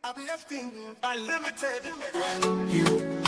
Uplifting, unlimited. You.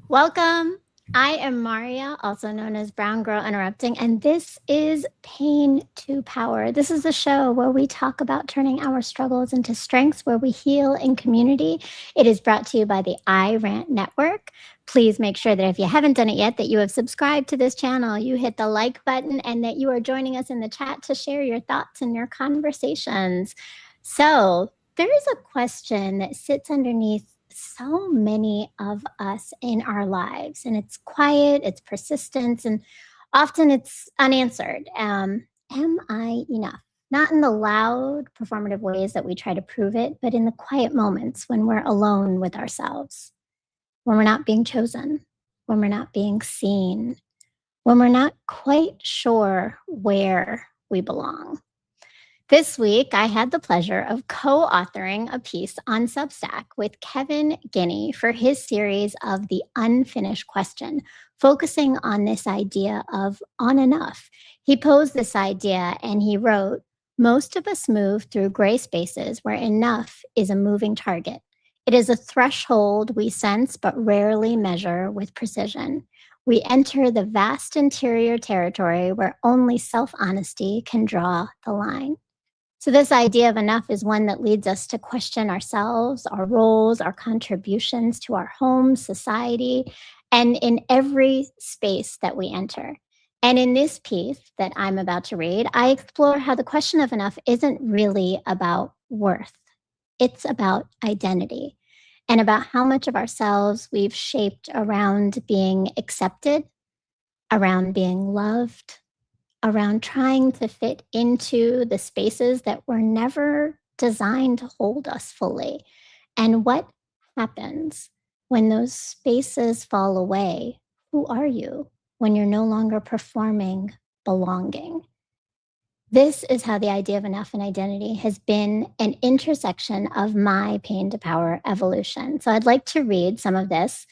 Welcome. I am Maria, also known as Brown Girl Interrupting, and this is Pain to Power. This is the show where we talk about turning our struggles into strengths, where we heal in community. It is brought to you by the I Rant Network. Please make sure that if you haven't done it yet, that you have subscribed to this channel, you hit the like button, and that you are joining us in the chat to share your thoughts and your conversations. So there is a question that sits underneath so many of us in our lives, and it's quiet, it's persistent, and often it's unanswered. Am I enough? Not in the loud performative ways that we try to prove it, but in the quiet moments when we're alone with ourselves, when we're not being chosen, when we're not being seen, when we're not quite sure where we belong. This week, I had the pleasure of co-authoring a piece on Substack with Kevin Guinea for his series of The Unfinished Question, focusing on this idea of on enough. He posed this idea and he wrote, "Most of us move through gray spaces where enough is a moving target. It is a threshold we sense but rarely measure with precision. We enter the vast interior territory where only self-honesty can draw the line." So this idea of enough is one that leads us to question ourselves, our roles, our contributions to our home, society, and in every space that we enter. And in this piece that I'm about to read, I explore how the question of enough isn't really about worth. It's about identity and about how much of ourselves we've shaped around being accepted, around being loved, around trying to fit into the spaces that were never designed to hold us fully. And what happens when those spaces fall away? Who are you when you're no longer performing belonging? This is how the idea of enough and identity has been an intersection of my pain to power evolution. So I'd like to read some of this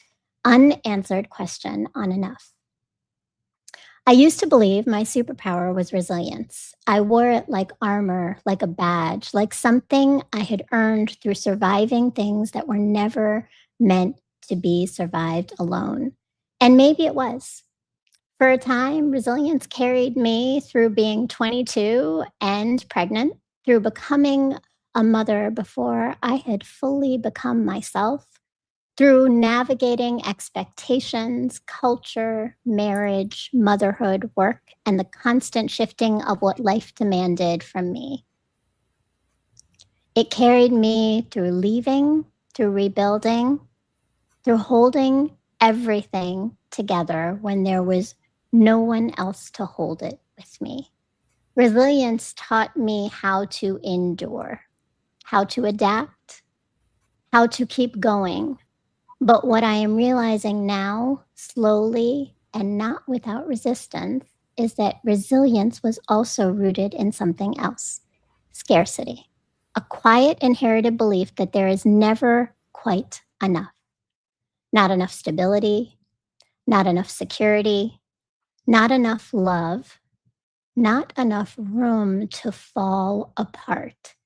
unanswered question on enough. I used to believe my superpower was resilience. I wore it like armor, like a badge, like something I had earned through surviving things that were never meant to be survived alone. And maybe it was. For a time, resilience carried me through being 22 and pregnant, through becoming a mother before I had fully become myself, through navigating expectations, culture, marriage, motherhood, work, and the constant shifting of what life demanded from me. It carried me through leaving, through rebuilding, through holding everything together when there was no one else to hold it with me. Resilience taught me how to endure, how to adapt, how to keep going. But what I am realizing now, slowly and not without resistance, is that resilience was also rooted in something else: scarcity, a quiet inherited belief that there is never quite enough. not enough stability, not enough security, not enough love, not enough room to fall apart.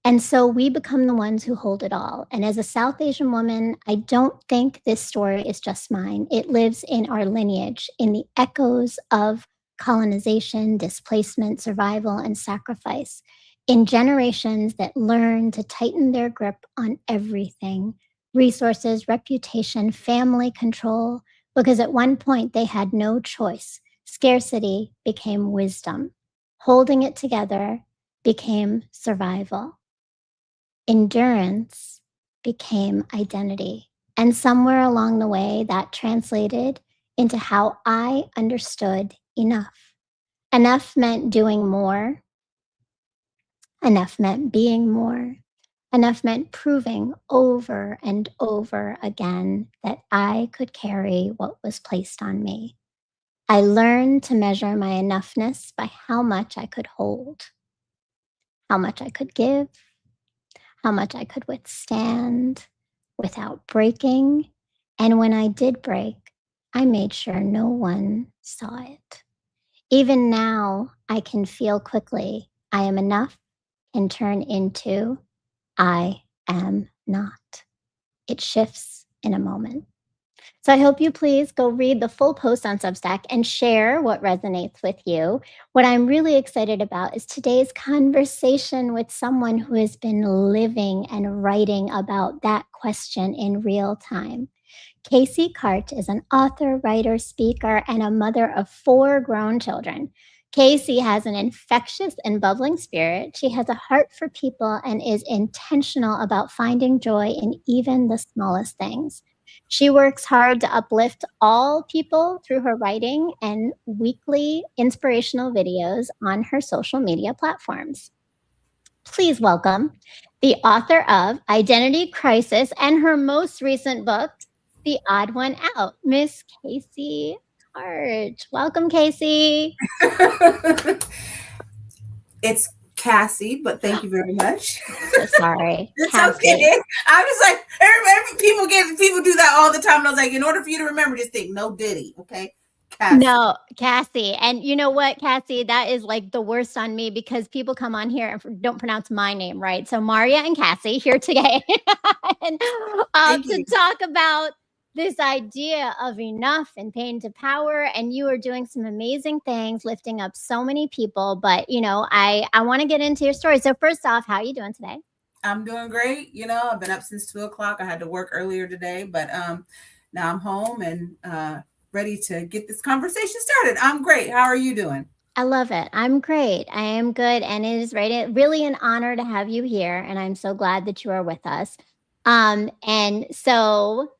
And so we become the ones who hold it all. And as a South Asian woman, I don't think this story is just mine. It lives in our lineage, in the echoes of colonization, displacement, survival, and sacrifice, in generations that learn to tighten their grip on everything: resources, reputation, family control, because at one point they had no choice. Scarcity became wisdom. Holding it together became survival. Endurance became identity. And somewhere along the way, that translated into how I understood enough. Enough meant doing more. Enough meant being more. Enough meant proving over and over again that I could carry what was placed on me. I learned to measure my enoughness by how much I could hold, how much I could give, how much I could withstand without breaking. And when I did break, I made sure no one saw it. Even now, I can feel quickly I am enough can turn into I am not. It shifts in a moment. So I hope you please go read the full post on Substack and share what resonates with you. What I'm really excited about is today's conversation with someone who has been living and writing about that question in real time. Cassie Karch is an author, writer, speaker, and a mother of 4 grown children. Cassie has an infectious and bubbling spirit. She has a heart for people and is intentional about finding joy in even the smallest things. She works hard to uplift all people through her writing and weekly inspirational videos on her social media platforms. Please welcome the author of Identity Crisis and her most recent book, The Odd One Out, Miss Cassie Karch. Welcome, Cassie. It's Cassie, but thank you very much. So sorry. It's Cassie. okay. I'm just like, people do that all the time. And I was like, in order for you to remember this thing, no Diddy, okay? Cassie. No, Cassie. And you know what, Cassie? That is like the worst on me because people come on here and don't pronounce my name right. So Maria and Cassie here today and, to talk about this idea of enough and pain to power. And you are doing some amazing things, lifting up so many people. But, you know, I want to get into your story. So first off, how are you doing today? I'm doing great. You know, I've been up since 2 o'clock. I had to work earlier today, but now I'm home and ready to get this conversation started. I'm great. How are you doing? I love it. I'm great. I am good. And it is really an honor to have you here. And I'm so glad that you are with us. And so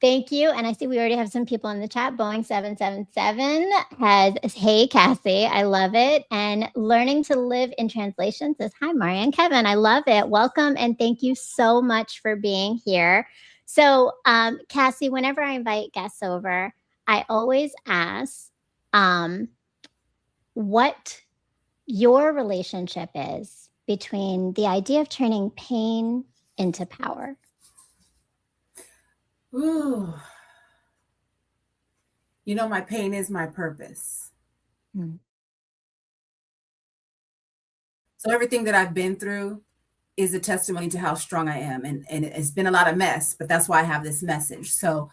thank you. And I see we already have some people in the chat. Boeing 777 has, hey, Cassie, I love it. And Learning to Live in Translation says, hi, Maria and Kevin. I love it. Welcome. And thank you so much for being here. So, Cassie, whenever I invite guests over, I always ask, what your relationship is between the idea of turning pain into power. Ooh. You know, my pain is my purpose. So everything that I've been through is a testimony to how strong I am. And it's been a lot of mess, but that's why I have this message. So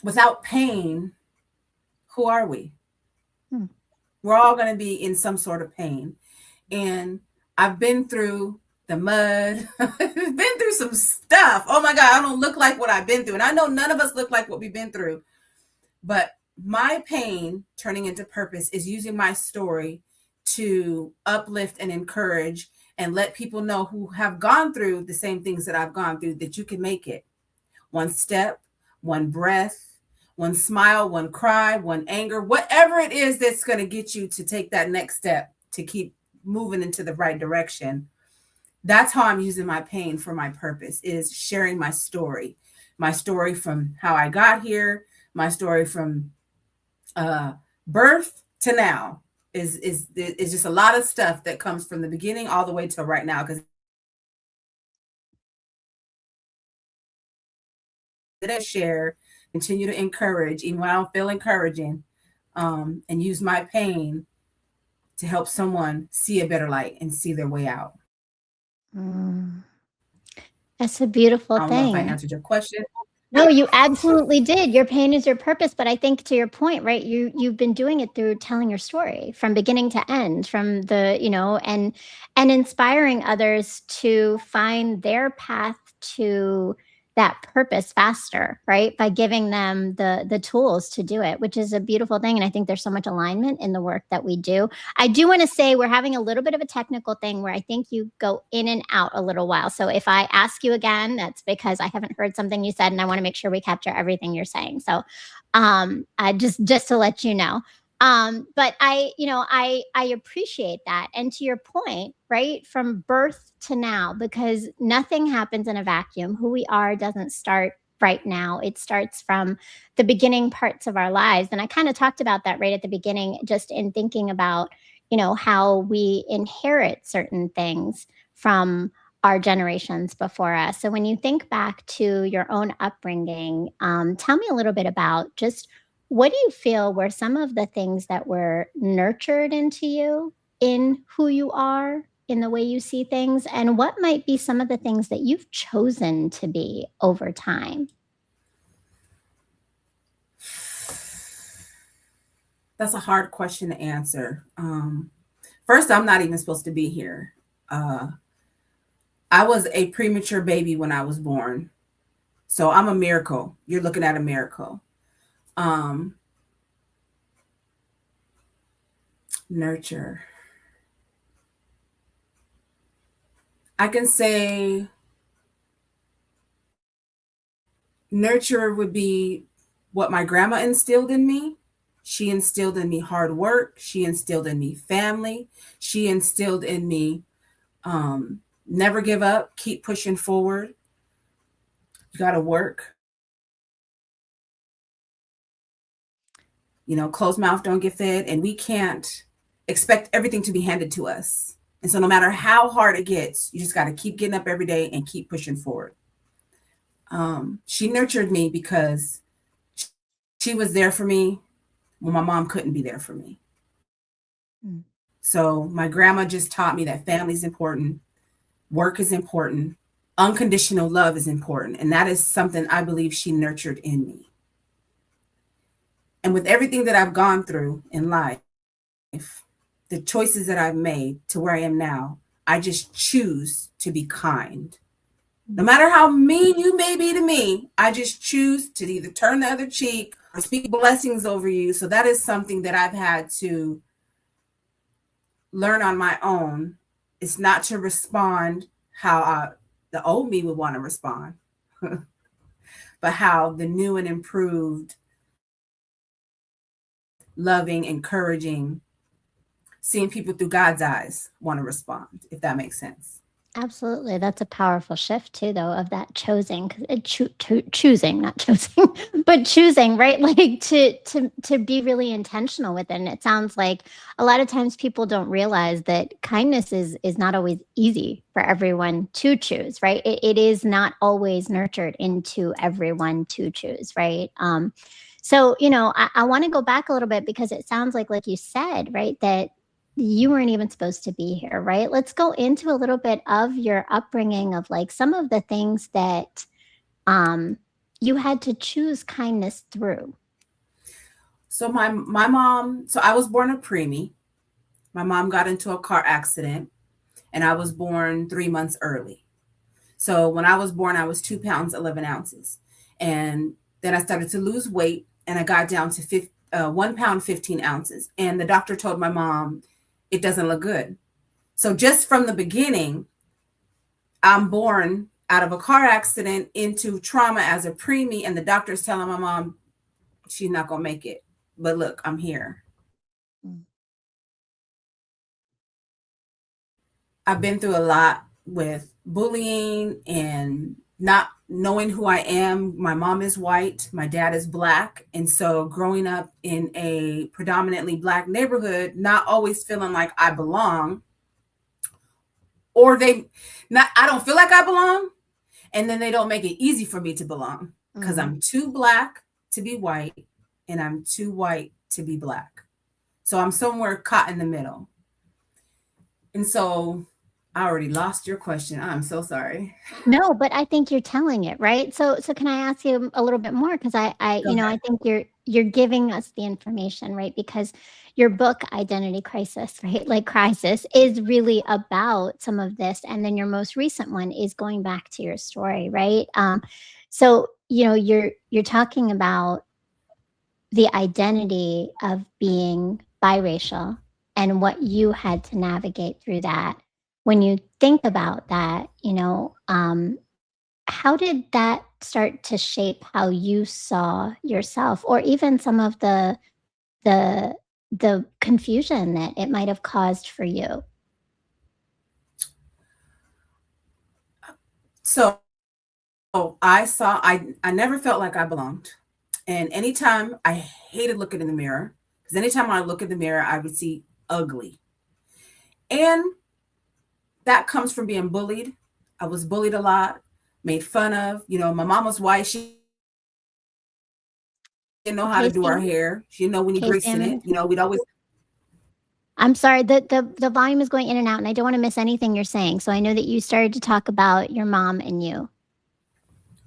without pain, who are we? We're all going to be in some sort of pain. And I've been through the mud. I've been through some stuff. Oh my God, I don't look like what I've been through. And I know none of us look like what we've been through. But my pain turning into purpose is using my story to uplift and encourage and let people know who have gone through the same things that I've gone through that you can make it. One step, one breath, one smile, one cry, one anger, whatever it is that's going to get you to take that next step to keep moving into the right direction. That's how I'm using my pain for my purpose, is sharing my story from how I got here, my story from birth to now is just a lot of stuff that comes from the beginning all the way till right now. Because to share, continue to encourage, even when I don't feel encouraging, and use my pain to help someone see a better light and see their way out. That's a beautiful I don't know if I thing. answered your question. No, you absolutely did. Your pain is your purpose. But I think to your point, right? You've been doing it through telling your story from beginning to end, from the, and inspiring others to find their path to that purpose faster, right? By giving them the tools to do it, which is a beautiful thing. And I think there's so much alignment in the work that we do. I do want to say we're having a little bit of a technical thing where I think you go in and out a little while. So if I ask you again, that's because I haven't heard something you said and I want to make sure we capture everything you're saying. So I just to let you know. But I appreciate that. And to your point, right, from birth to now, because nothing happens in a vacuum. Who we are doesn't start right now. It starts from the beginning parts of our lives. And I kind of talked about that right at the beginning, just in thinking about, how we inherit certain things from our generations before us. So when you think back to your own upbringing, tell me a little bit about just what do you feel were some of the things that were nurtured into you in who you are, in the way you see things, and what might be some of the things that you've chosen to be over time? That's a hard question to answer. First, I'm not even supposed to be here. I was a premature baby when I was born. So I'm a miracle. You're looking at a miracle. Nurture. I can say nurture would be what my grandma instilled in me. She instilled in me hard work. She instilled in me family. She instilled in me never give up, keep pushing forward. You got to work. Closed mouth don't get fed, and we can't expect everything to be handed to us. And so no matter how hard it gets, you just got to keep getting up every day and keep pushing forward. She nurtured me because she was there for me when my mom couldn't be there for me. So my grandma just taught me that family is important, work is important, unconditional love is important. And that is something I believe she nurtured in me. And with everything that I've gone through in life, the choices that I've made to where I am now, I just choose to be kind. No matter how mean you may be to me, I just choose to either turn the other cheek or speak blessings over you. So that is something that I've had to learn on my own. It's not to respond how the old me would want to respond, but how the new and improved, loving, encouraging, seeing people through God's eyes want to respond, if that makes sense. Absolutely. That's a powerful shift too, though, of that choosing, choosing, not choosing, but choosing, right? Like to be really intentional with it. And it sounds like a lot of times people don't realize that kindness is not always easy for everyone to choose, right? It is not always nurtured into everyone to choose, right? So, I want to go back a little bit because it sounds like you said, right, that you weren't even supposed to be here, right? Let's go into a little bit of your upbringing of like some of the things that you had to choose kindness through. So my mom, so I was born a preemie. My mom got into a car accident and I was born 3 months early. So when I was born, I was 2 pounds, 11 ounces. And then I started to lose weight and I got down to 1 pound, 15 ounces. And the doctor told my mom, it doesn't look good. So just from the beginning, I'm born out of a car accident into trauma as a preemie. And the doctor's telling my mom, she's not going to make it. But look, I'm here. I've been through a lot with bullying and not knowing who I am. My mom is white, my dad is black. And so growing up in a predominantly black neighborhood, not always feeling like I belong, or I don't feel like I belong. And then they don't make it easy for me to belong. because I'm too black to be white and I'm too white to be black. So I'm somewhere caught in the middle. And so I already lost your question. I'm so sorry. No, but I think you're telling it, right? So can I ask you a little bit more? Because I think you're giving us the information, right? Because your book, Identity Crisis, right? Like Cry-Sis is really about some of this. And then your most recent one is going back to your story, right? So, you're talking about the identity of being biracial and what you had to navigate through that. When you think about that, how did that start to shape how you saw yourself, or even some of the the confusion that it might have caused for you? So I never felt like I belonged. And anytime I hated looking in the mirror, because anytime I look in the mirror, I would see ugly. And that comes from being bullied. I was bullied a lot, made fun of. My mom was white. She didn't know how to do our hair. She didn't know we need Casey, grease in it. We'd always. I'm sorry, the volume is going in and out, and I don't want to miss anything you're saying. So I know that you started to talk about your mom and you.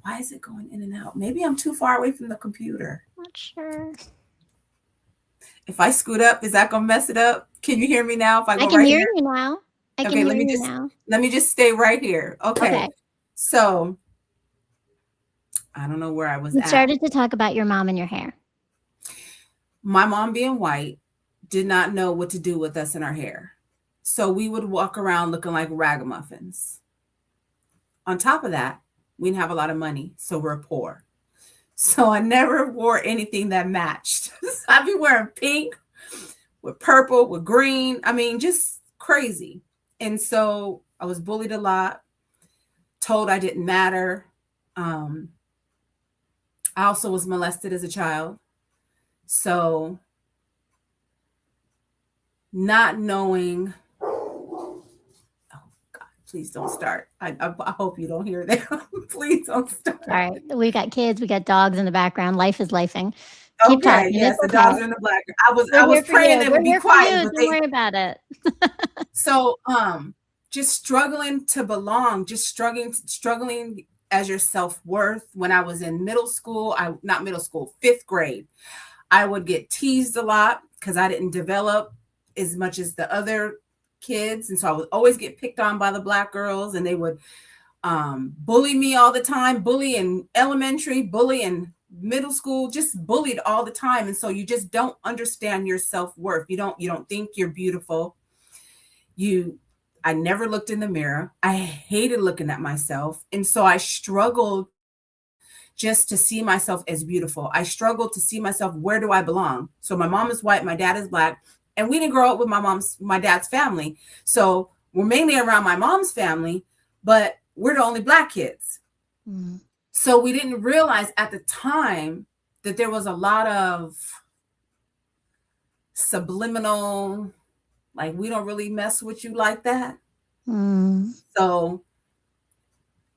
Why is it going in and out? Maybe I'm too far away from the computer. Not sure. If I scoot up, is that gonna mess it up? Can you hear me now? If I go can right hear here? you now. I can Okay, hear you now. let me just stay right here. Okay. Okay. So I don't know where I was You at. started to talk about your mom and your hair. My mom, being white, did not know what to do with us in our hair. So we would walk around looking like ragamuffins. On top of that, we didn't have a lot of money, so we're poor. So I never wore anything that matched. I'd be wearing pink with purple, with green. I mean, just crazy. And so I was bullied a lot, told I didn't matter. I also was molested as a child. So not knowing, oh God, please don't start. I hope you don't hear that. Please don't start. All right. We got kids, we got dogs in the background. Life is lifing. Okay, Keep talking. yes, the dogs are in the black. I was For praying you. they We're would be here for quiet, you. but Don't worry about it. So just struggling to belong, just struggling as your self-worth. When I was in middle school, not middle school, 5th grade, I would get teased a lot because I didn't develop as much as the other kids. And so I would always get picked on by the black girls, and they would bully me all the time, bully in elementary, bully in middle school, just bullied all the time. And so you just don't understand your self-worth. You don't think you're beautiful. I never looked in the mirror. I hated looking at myself. And so I struggled just to see myself as beautiful. I struggled to see myself, where do I belong? So my mom is white, my dad is black, and we didn't grow up with my dad's family. So we're mainly around my mom's family, but we're the only black kids. Mm. So we didn't realize at the time that there was a lot of subliminal, like, we don't really mess with you like that. Mm. So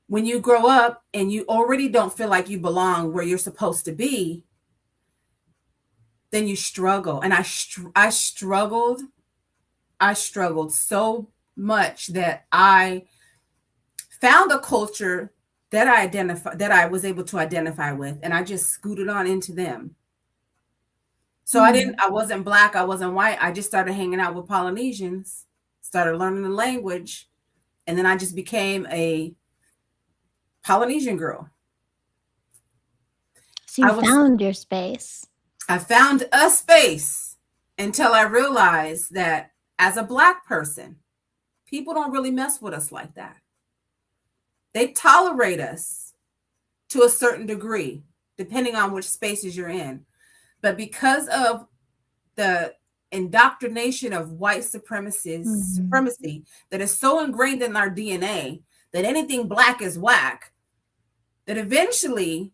when you grow up and you already don't feel like you belong where you're supposed to be, then you struggle. And I struggled so much that I found a culture that I was able to identify with, and I just scooted on into them. So I wasn't black, I wasn't white. I just started hanging out with Polynesians, started learning the language, and then I just became a Polynesian girl. So you found your space. I found a space until I realized that as a black person, people don't really mess with us like that. They tolerate us to a certain degree, depending on which spaces you're in. But because of the indoctrination of white supremacy that is so ingrained in our DNA that anything black is whack, that eventually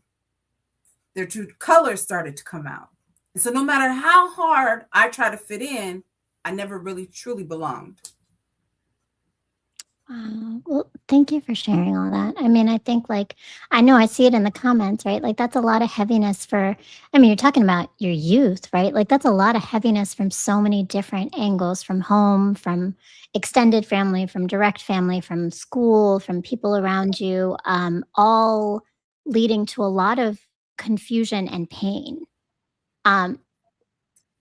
their true colors started to come out. And so no matter how hard I try to fit in, I never really truly belonged. Wow. Well, thank you for sharing all that. I mean, I think like I know I see it in the comments, right? Like that's a lot of heaviness for I mean, you're talking about your youth, right? Like that's a lot of heaviness from so many different angles, from home, from extended family, from direct family, from school, from people around you, all leading to a lot of confusion and pain. Um,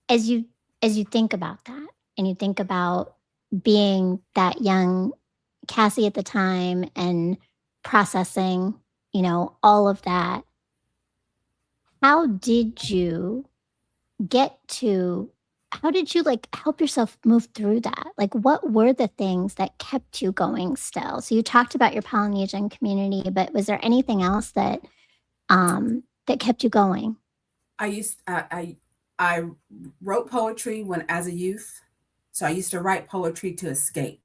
as you as you think about that and you think about being that young Cassie at the time and processing, all of that, how did you get to how did you like help yourself move through that? Like what were the things that kept you going still? So you talked about your Polynesian community, but was there anything else that kept you going? I wrote poetry when as a youth. So I used to write poetry to escape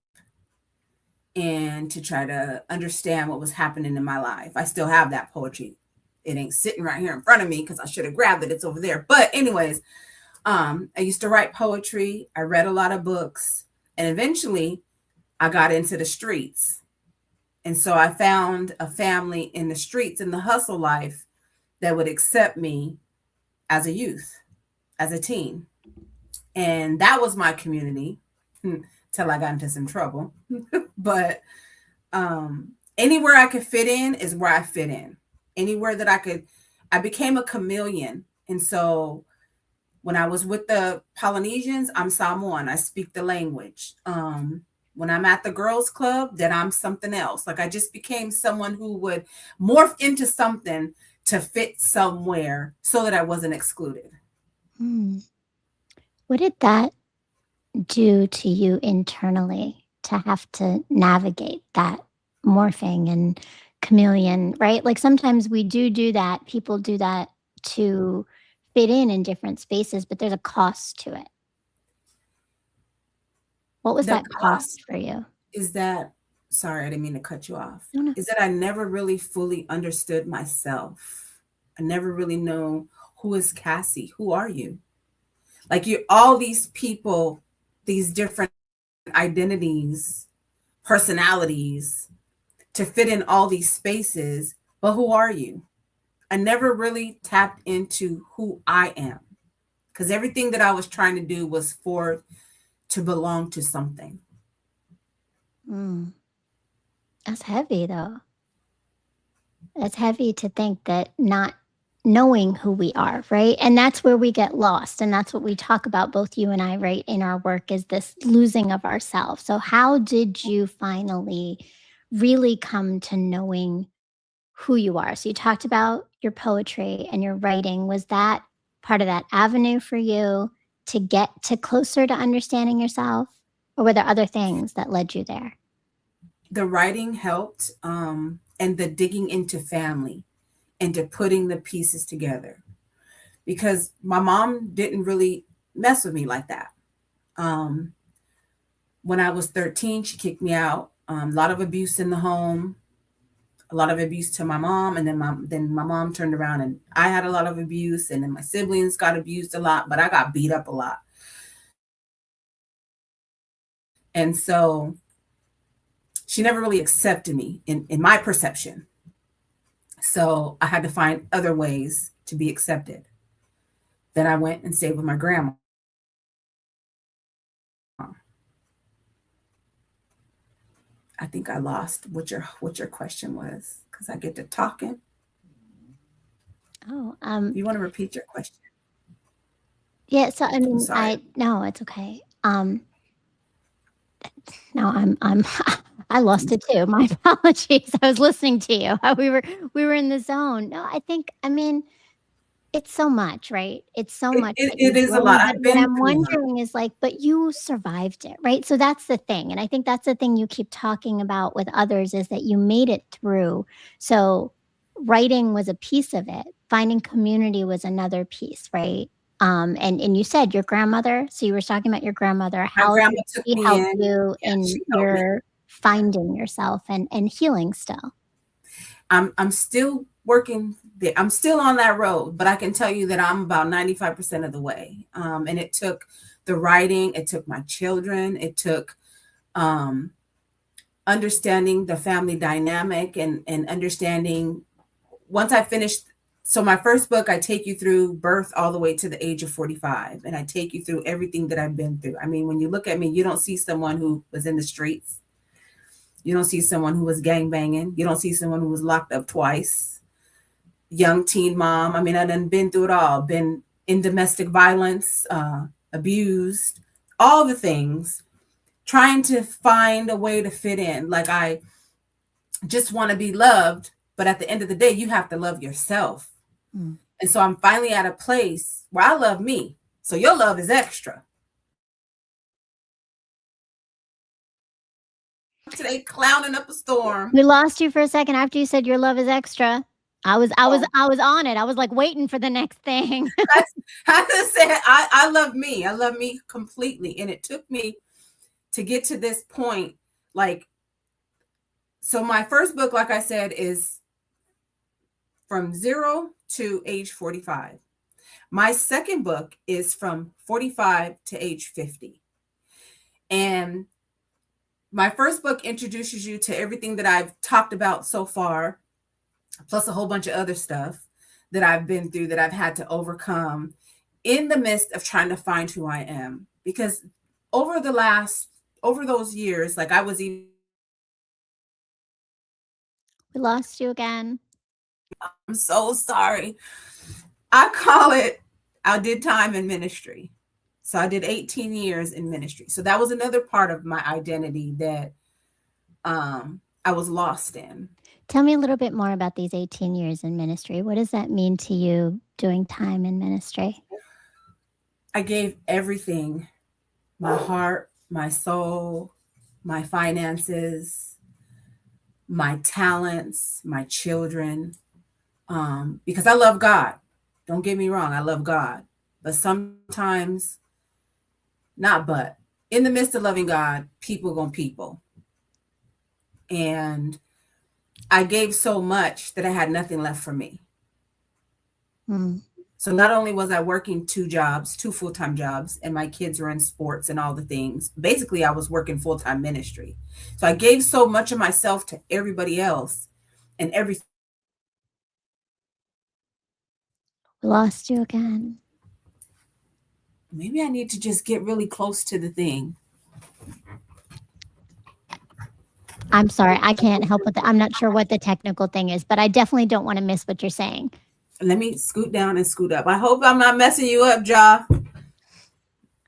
and to try to understand what was happening in my life. I still have that poetry. It ain't sitting right here in front of me because I should have grabbed it. It's over there. But anyways, I used to write poetry. I read a lot of books, and eventually I got into the streets. And so I found a family in the streets, in the hustle life, that would accept me as a youth, as a teen. And that was my community till I got into some trouble. But anywhere I could fit in is where I fit in. Anywhere that I became a chameleon. And so when I was with the Polynesians, I'm Samoan. I speak the language. When I'm at the girls' club, then I'm something else. Like I just became someone who would morph into something to fit somewhere so that I wasn't excluded. Hmm. What did that do to you internally to have to navigate that morphing and chameleon, right? Like sometimes we do that. People do that to fit in different spaces, but there's a cost to it. What was The that cost cost for you? is that, sorry, I didn't mean to cut you off, No, no. is that I never really fully understood myself. I never really know who is Cassie? Who are you? Like you, all these people, these different identities, personalities to fit in all these spaces, but who are you? I never really tapped into who I am because everything that I was trying to do was to belong to something. Mm. That's heavy, though. It's heavy to think that not knowing who we are, right? And that's where we get lost. And that's what we talk about, both you and I, right, in our work is this losing of ourselves. So, how did you finally really come to knowing who you are? So, you talked about your poetry and your writing. Was that part of that avenue for you to get to closer to understanding yourself? Or were there other things that led you there? The writing helped, and the digging into family and to putting the pieces together because my mom didn't really mess with me like that. Um, when I was 13, she kicked me out. A lot of abuse in the home, a lot of abuse to my mom, and then my mom turned around and I had a lot of abuse, and then my siblings got abused a lot, but I got beat up a lot. And so she never really accepted me in my perception. So I had to find other ways to be accepted. Then I went and stayed with my grandma. I think I lost what your question was because I get to talking. Oh, You want to repeat your question? yeah. So, I I'm mean, sorry. no, it's okay. No, I'm I lost it too. My apologies. I was listening to you. We were in the zone. No, I mean, it's so much, right? It's so much that It you've is a grown, lot. but I've what been I'm through a lot. wondering is like, but you survived it, right? So that's the thing, and I think that's the thing you keep talking about with others is that you made it through. So writing was a piece of it. Finding community was another piece, right? And you said your grandmother, so you were talking about your grandmother. My How grandma did took she me help in. you Yeah, in she helped me. your finding yourself and healing still? I'm still working there. I'm still on that road, but I can tell you that I'm about 95% of the way. And it took the writing, it took my children, it took um, understanding the family dynamic and understanding once I finished. So my first book, I take you through birth all the way to the age of 45, and I take you through everything that I've been through. I mean, when you look at me, you don't see someone who was in the streets. You don't see someone who was gang banging. You don't see someone who was locked up twice. Young teen mom. I mean, I done been through it all. Been in domestic violence, abused, all the things. Trying to find a way to fit in. Like I just want to be loved, but at the end of the day, you have to love yourself. Mm. And so I'm finally at a place where I love me. So your love is extra. Today clowning up a storm. We lost you for a second after you said your love is extra. I was on it. I was like waiting for the next thing. I said I love me. I love me completely. And it took me to get to this point. Like, so my first book, like I said, is from 0 to age 45. My second book is from 45 to age 50. And my first book introduces you to everything that I've talked about so far, plus a whole bunch of other stuff that I've been through that I've had to overcome in the midst of trying to find who I am. Because over those years, like I was even. We lost you again. I'm so sorry. I call it, I did time in ministry. So I did 18 years in ministry. So that was another part of my identity that I was lost in. Tell me a little bit more about these 18 years in ministry. What does that mean to you doing time in ministry? I gave everything, my heart, my soul, my finances, my talents, my children, because I love God. Don't get me wrong, I love God. But sometimes, in the midst of loving God, people gonna people. And I gave so much that I had nothing left for me. Mm. So not only was I working 2 full-time jobs, and my kids were in sports and all the things, basically I was working full-time ministry. So I gave so much of myself to everybody else and everything. Lost you again. Maybe I need to just get really close to the thing. I'm sorry, I can't help with that. I'm not sure what the technical thing is, but I definitely don't want to miss what you're saying. Let me scoot down and scoot up. I hope I'm not messing you up, Ja.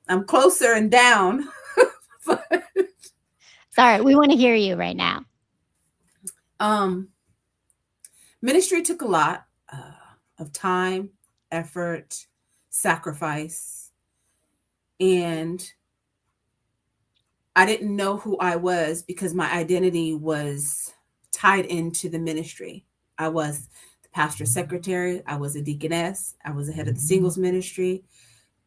I'm closer and down. Sorry, we want to hear you right now. Ministry took a lot of time, effort, sacrifice, and I didn't know who I was because my identity was tied into the ministry. I was the pastor's secretary. I was a deaconess. I was the head of the singles ministry.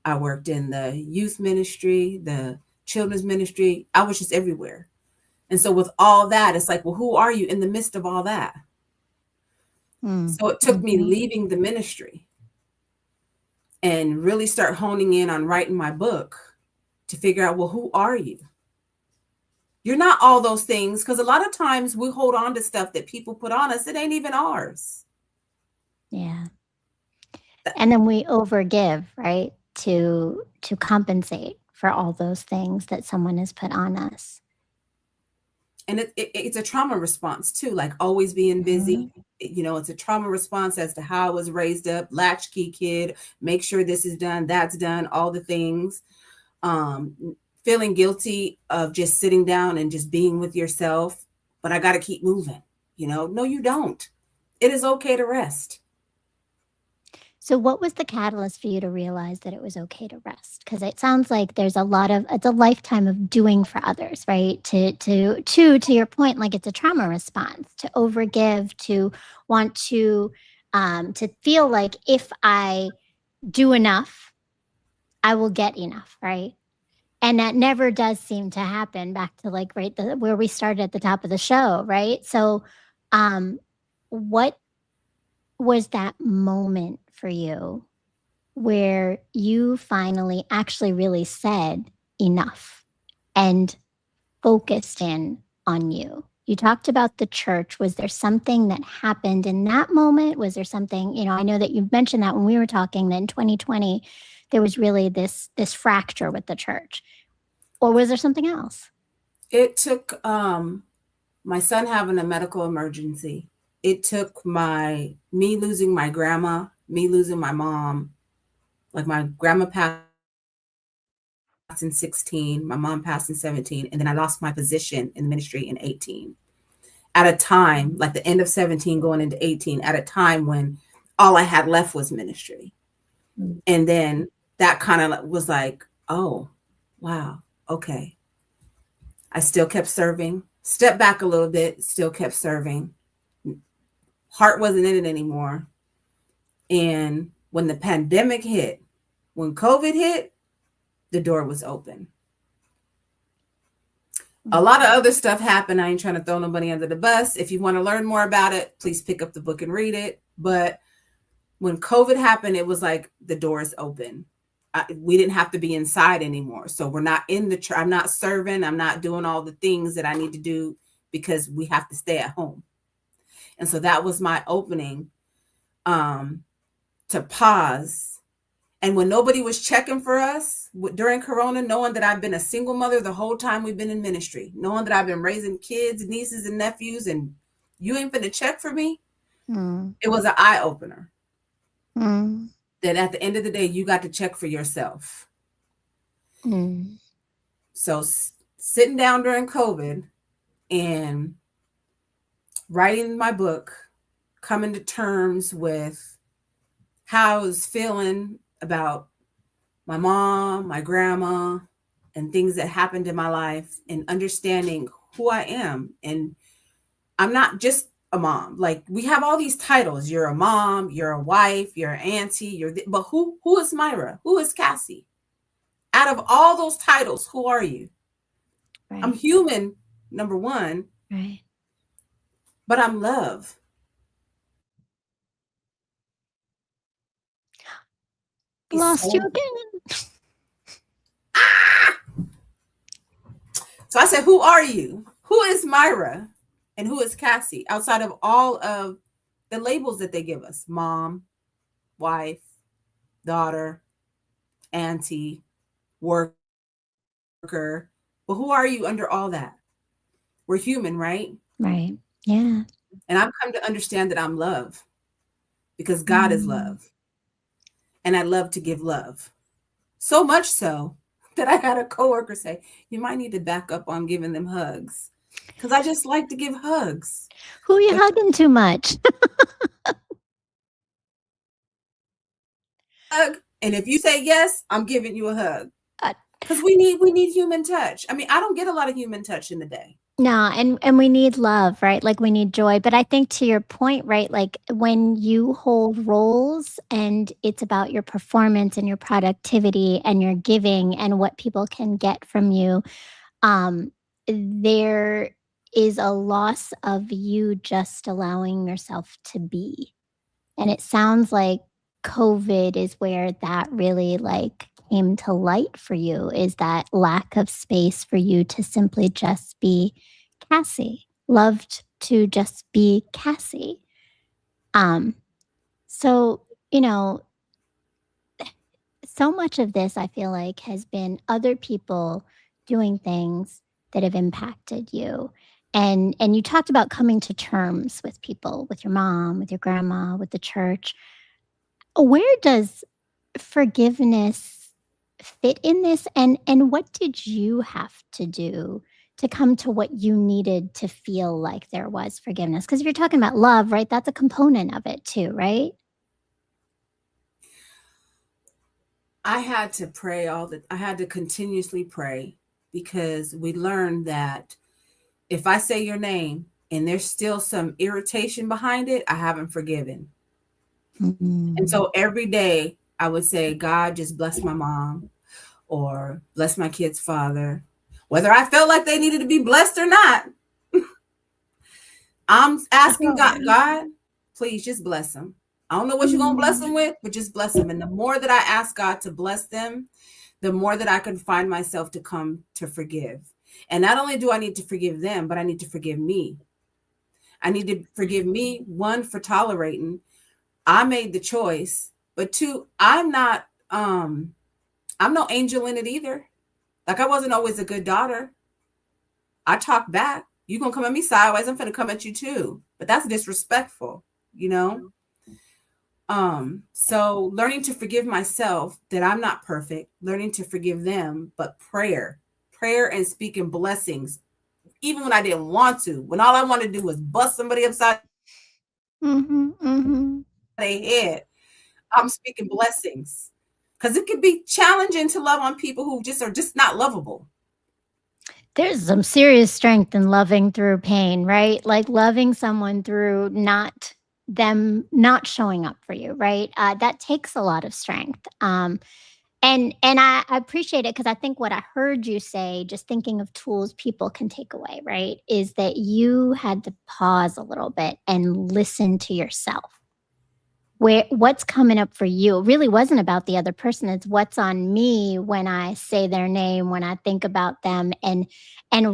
I worked in the youth ministry, the children's ministry. I was just everywhere. And so with all that, it's like, well, who are you in the midst of all that? So it took me leaving the ministry and really start honing in on writing my book to figure out, well, who are you? You're not all those things, because a lot of times we hold on to stuff that people put on us. It ain't even ours. Yeah. And then we overgive, right? To compensate for all those things that someone has put on us. And it's a trauma response too, like always being busy. You know, it's a trauma response as to how I was raised up, latchkey kid, make sure this is done, that's done, all the things. Feeling guilty of just sitting down and just being with yourself, but I got to keep moving. You know, no, you don't. It is okay to rest. So what was the catalyst for you to realize that it was okay to rest? Because it sounds like there's it's a lifetime of doing for others, right? To your point, like it's a trauma response, to overgive, to want to feel like if I do enough, I will get enough, right? And that never does seem to happen, back to like, right, where we started at the top of the show, right? So what was that moment for you where you finally actually really said enough and focused in on you? You talked about the church. Was there something that happened in that moment? Was there something, I know that you mentioned that when we were talking that in 2020, there was really this fracture with the church. Or was there something else? It took my son having a medical emergency. It took me losing my grandma, me losing my mom. Like my grandma passed in 16, my mom passed in 17, and then I lost my position in the ministry in 18. At a time, like the end of 17 going into 18, at a time when all I had left was ministry. Mm-hmm. And then that kind of was like, oh, wow, okay. I still kept serving, stepped back a little bit, still kept serving. Heart wasn't in it anymore. And when the pandemic hit, when COVID hit, the door was open. A lot of other stuff happened. I ain't trying to throw nobody under the bus. If you want to learn more about it, please pick up the book and read it. But when COVID happened, it was like the doors open. We didn't have to be inside anymore. So we're not in the church. I'm not serving. I'm not doing all the things that I need to do because we have to stay at home. And so that was my opening to pause. And when nobody was checking for us during Corona, knowing that I've been a single mother the whole time we've been in ministry, knowing that I've been raising kids, nieces and nephews, and you ain't finna check for me, it was an eye opener. That at the end of the day, you got to check for yourself. So sitting down during COVID and writing my book, coming to terms with how I was feeling about my mom, my grandma, and things that happened in my life, and understanding who I am. And I'm not just a mom. Like, we have all these titles. You're a mom, you're a wife, you're an auntie, but who is Myra? Who is Cassie? Out of all those titles, who are you? Right. I'm human, number one. Right. But I'm love. Lost you again. So I said, who are you? Who is Myra? And who is Cassie? Outside of all of the labels that they give us: mom, wife, daughter, auntie, worker. But who are you under all that? We're human, right? Right. Yeah. And I've come to understand that I'm love, because God is love. And I love to give love. So much so that I had a coworker say, you might need to back up on giving them hugs, because I just like to give hugs. Who are you hugging too much? Hug. And if you say yes, I'm giving you a hug. Because we need human touch. I mean, I don't get a lot of human touch in the day. No, and we need love, right? Like, we need joy. But I think, to your point, right, like when you hold roles and it's about your performance and your productivity and your giving and what people can get from you, there is a loss of you just allowing yourself to be. And it sounds like COVID is where that really came to light for you, is that lack of space for you to simply just be Cassie, loved to just be Cassie. So, so much of this, I feel like, has been other people doing things that have impacted you. And you talked about coming to terms with people, with your mom, with your grandma, with the church. Where does forgiveness fit in this? And what did you have to do to come to what you needed to feel like there was forgiveness? Because if you're talking about love, right, that's a component of it too, right? I had to pray I had to continuously pray, because we learned that if I say your name and there's still some irritation behind it, I haven't forgiven. And so every day I would say, God, just bless my mom, or bless my kid's father, whether I felt like they needed to be blessed or not. I'm asking God, please just bless them. I don't know what you're going to bless them with, but just bless them. And the more that I ask God to bless them, the more that I can find myself to come to forgive. And not only do I need to forgive them, but I need to forgive me. I need to forgive me, one, for tolerating. I made the choice, but two, I'm no angel in it either. Like, I wasn't always a good daughter. I talk back. You gonna come at me sideways, I'm gonna come at you too. But that's disrespectful, you know? So learning to forgive myself that I'm not perfect, learning to forgive them, but prayer and speaking blessings, even when I didn't want to, when all I wanted to do was bust somebody upside their head, I'm speaking blessings. Because it could be challenging to love on people who just are just not lovable. There's some serious strength in loving through pain, right? Like loving someone through them not showing up for you, right? That takes a lot of strength. And I appreciate it because I think what I heard you say, just thinking of tools people can take away, right, is that you had to pause a little bit and listen to yourself. What's coming up for you? It really wasn't about the other person. It's what's on me when I say their name, when I think about them, and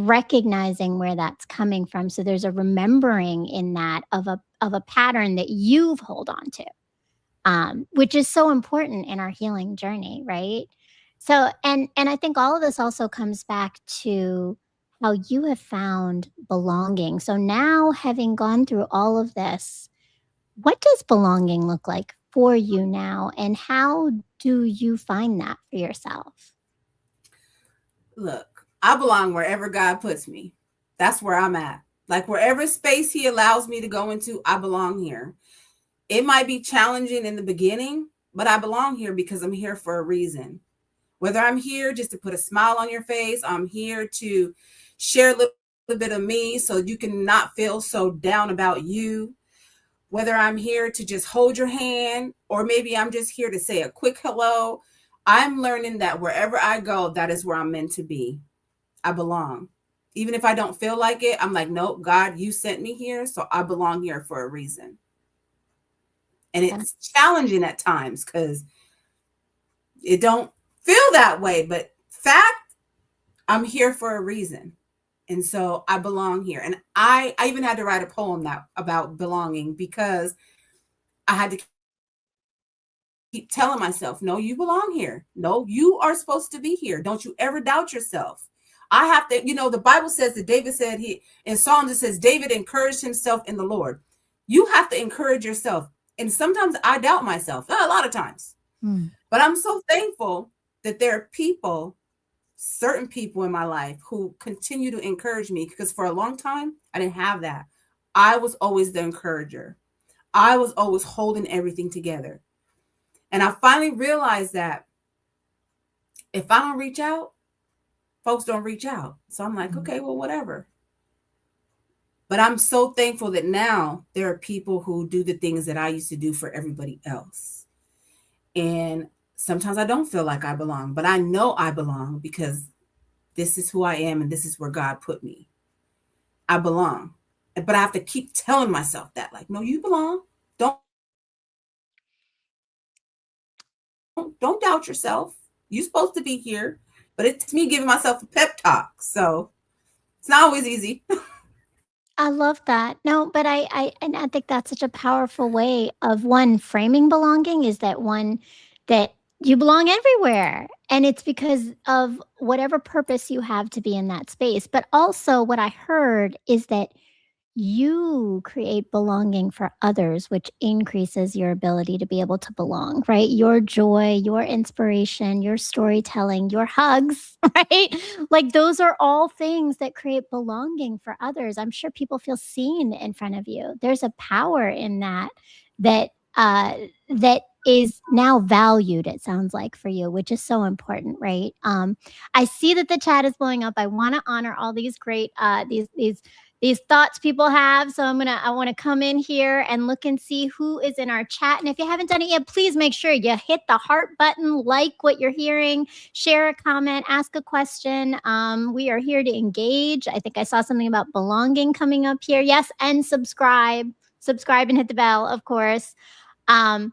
recognizing where that's coming from. So there's a remembering in that of a pattern that you've hold on to, which is so important in our healing journey, right? So, and I think all of this also comes back to how you have found belonging. So now, having gone through all of this, what does belonging look like for you now, and how do you find that for yourself? Look, I belong wherever God puts me. That's where I'm at. Like, wherever space He allows me to go into, I belong here. It might be challenging in the beginning, but I belong here because I'm here for a reason. Whether I'm here just to put a smile on your face, I'm here to share a little bit of me so you can not feel so down about you. Whether I'm here to just hold your hand, or maybe I'm just here to say a quick hello, I'm learning that wherever I go, that is where I'm meant to be. I belong. Even if I don't feel like it, I'm like, nope, God, you sent me here, so I belong here for a reason. And it's challenging at times because it don't feel that way, but fact, I'm here for a reason. And so I belong here. And I even had to write a poem about belonging, because I had to keep telling myself, no, you belong here. No, you are supposed to be here. Don't you ever doubt yourself. I have to, the Bible says that David said, in Psalms it says, David encouraged himself in the Lord. You have to encourage yourself. And sometimes I doubt myself, a lot of times. But I'm so thankful that there are people, certain people in my life, who continue to encourage me, because for a long time, I didn't have that. I was always the encourager. I was always holding everything together. And I finally realized that if I don't reach out, folks don't reach out. So I'm like, okay, well, whatever. But I'm so thankful that now there are people who do the things that I used to do for everybody else. And sometimes I don't feel like I belong, but I know I belong because this is who I am and this is where God put me. I belong. But I have to keep telling myself that, like, no, you belong. Don't doubt yourself. You're supposed to be here. But it's me giving myself a pep talk. So it's not always easy. I love that. No, but I think that's such a powerful way of, one, framing belonging, is that you belong everywhere. And it's because of whatever purpose you have to be in that space. But also what I heard is that you create belonging for others, which increases your ability to be able to belong, right? Your joy, your inspiration, your storytelling, your hugs, right? Like, those are all things that create belonging for others. I'm sure people feel seen in front of you. There's a power in that that is now valued, it sounds like, for you, which is so important, right? I see that the chat is blowing up. I want to honor all these great these thoughts people have. So I want to come in here and look and see who is in our chat. And if you haven't done it yet, please make sure you hit the heart button, like what you're hearing, share a comment, ask a question. We are here to engage. I think I saw something about belonging coming up here. Yes, and subscribe and hit the bell, of course. I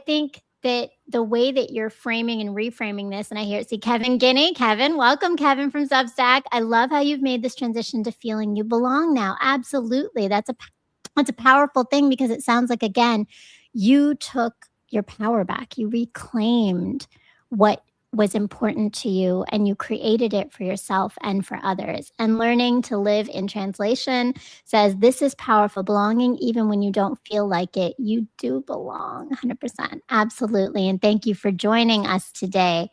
think that the way that you're framing and reframing this, and I hear, see Kevin Guinea. Kevin, welcome, Kevin from Substack. I love how you've made this transition to feeling you belong now. Absolutely. That's a powerful thing, because it sounds like, again, you took your power back. You reclaimed what was important to you, and you created it for yourself and for others. And learning to live in translation says this is powerful. Belonging, even when you don't feel like it, you do belong 100%. Absolutely. And thank you for joining us today.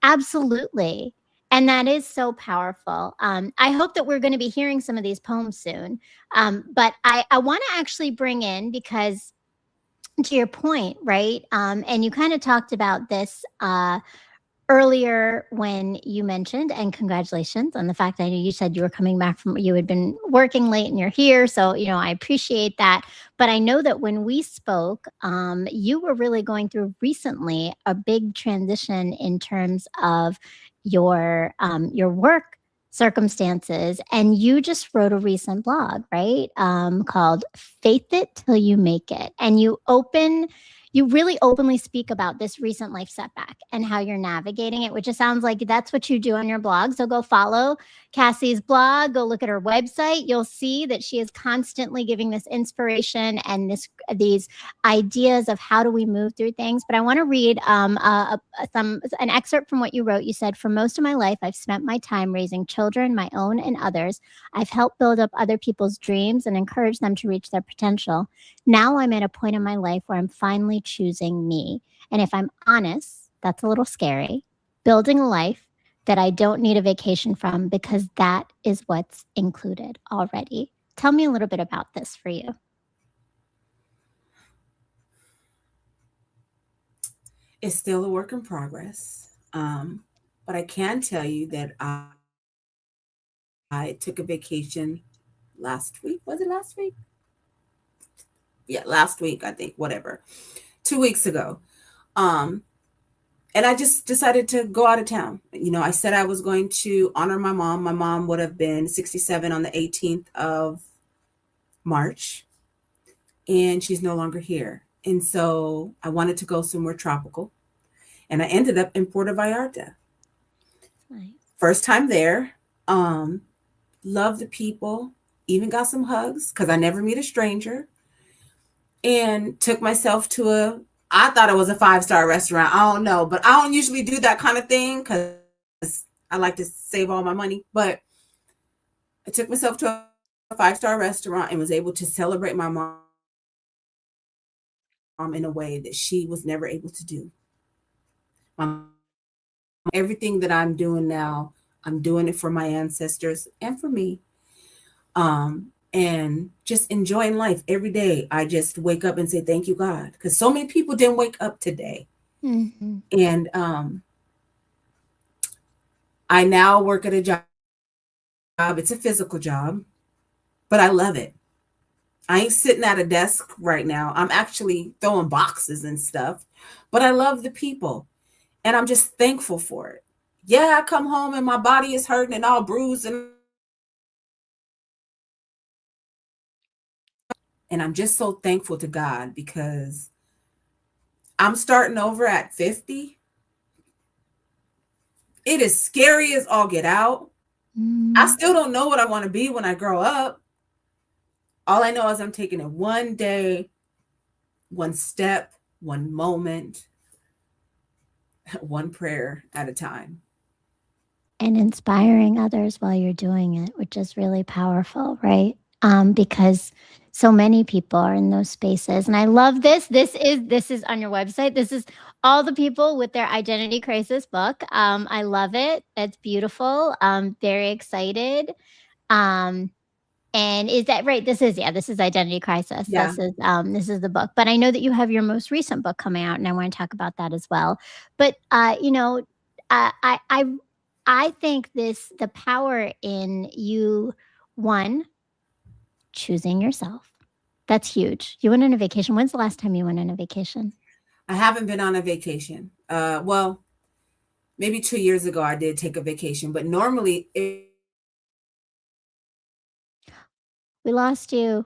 Absolutely. And that is so powerful. I hope that we're going to be hearing some of these poems soon. But I want to actually bring in, because to your point, right? And you kind of talked about this earlier when you mentioned, and congratulations on the fact, I know you said you were coming back from, you had been working late and you're here. So, I appreciate that. But I know that when we spoke, you were really going through recently a big transition in terms of your work circumstances. And you just wrote a recent blog, right? Called Faith It Till You Make It. And you really openly speak about this recent life setback and how you're navigating it, which just sounds like that's what you do on your blog. So go follow Cassie's blog, go look at her website. You'll see that she is constantly giving this inspiration and these ideas of how do we move through things. But I want to read an excerpt from what you wrote. You said, "For most of my life, I've spent my time raising children, my own and others. I've helped build up other people's dreams and encourage them to reach their potential. Now I'm at a point in my life where I'm finally choosing me. And if I'm honest, that's a little scary. Building a life that I don't need a vacation from, because that is what's included already." Tell me a little bit about this for you. It's still a work in progress. But I can tell you that I took a vacation last week. Was it last week? Yeah, last week, I think, whatever. 2 weeks ago. And I just decided to go out of town. I said I was going to honor my mom. My mom would have been 67 on the 18th of March, and she's no longer here. And so I wanted to go somewhere tropical, and I ended up in Puerto Vallarta. Nice. First time there. Love the people, even got some hugs, because I never meet a stranger. And took myself to I thought it was a 5-star restaurant. I don't know, but I don't usually do that kind of thing because I like to save all my money. But I took myself to a 5-star restaurant and was able to celebrate my mom in a way that she was never able to do. Everything that I'm doing now, I'm doing it for my ancestors and for me. And just enjoying life every day. I just wake up and say, thank you, God. Because so many people didn't wake up today. Mm-hmm. And I now work at a job. It's a physical job, but I love it. I ain't sitting at a desk right now. I'm actually throwing boxes and stuff, but I love the people. And I'm just thankful for it. Yeah, I come home and my body is hurting and all bruised. And I'm just so thankful to God, because I'm starting over at 50. It is scary as all get out. I still don't know what I want to be when I grow up. All I know is I'm taking it one day, one step, one moment, one prayer at a time. And inspiring others while you're doing it, which is really powerful, right? Because so many people are in those spaces. And I love this. This is on your website. This is all the people with their identity crisis book. I love it. It's beautiful. Very excited. And is that right? This is Identity Crisis. Yeah. This is the book. But I know that you have your most recent book coming out, and I want to talk about that as well. But I think the power in you, one, choosing yourself. That's huge. You went on a vacation. When's the last time you went on a vacation? I haven't been on a vacation. Well, maybe 2 years ago I did take a vacation, but normally We lost you.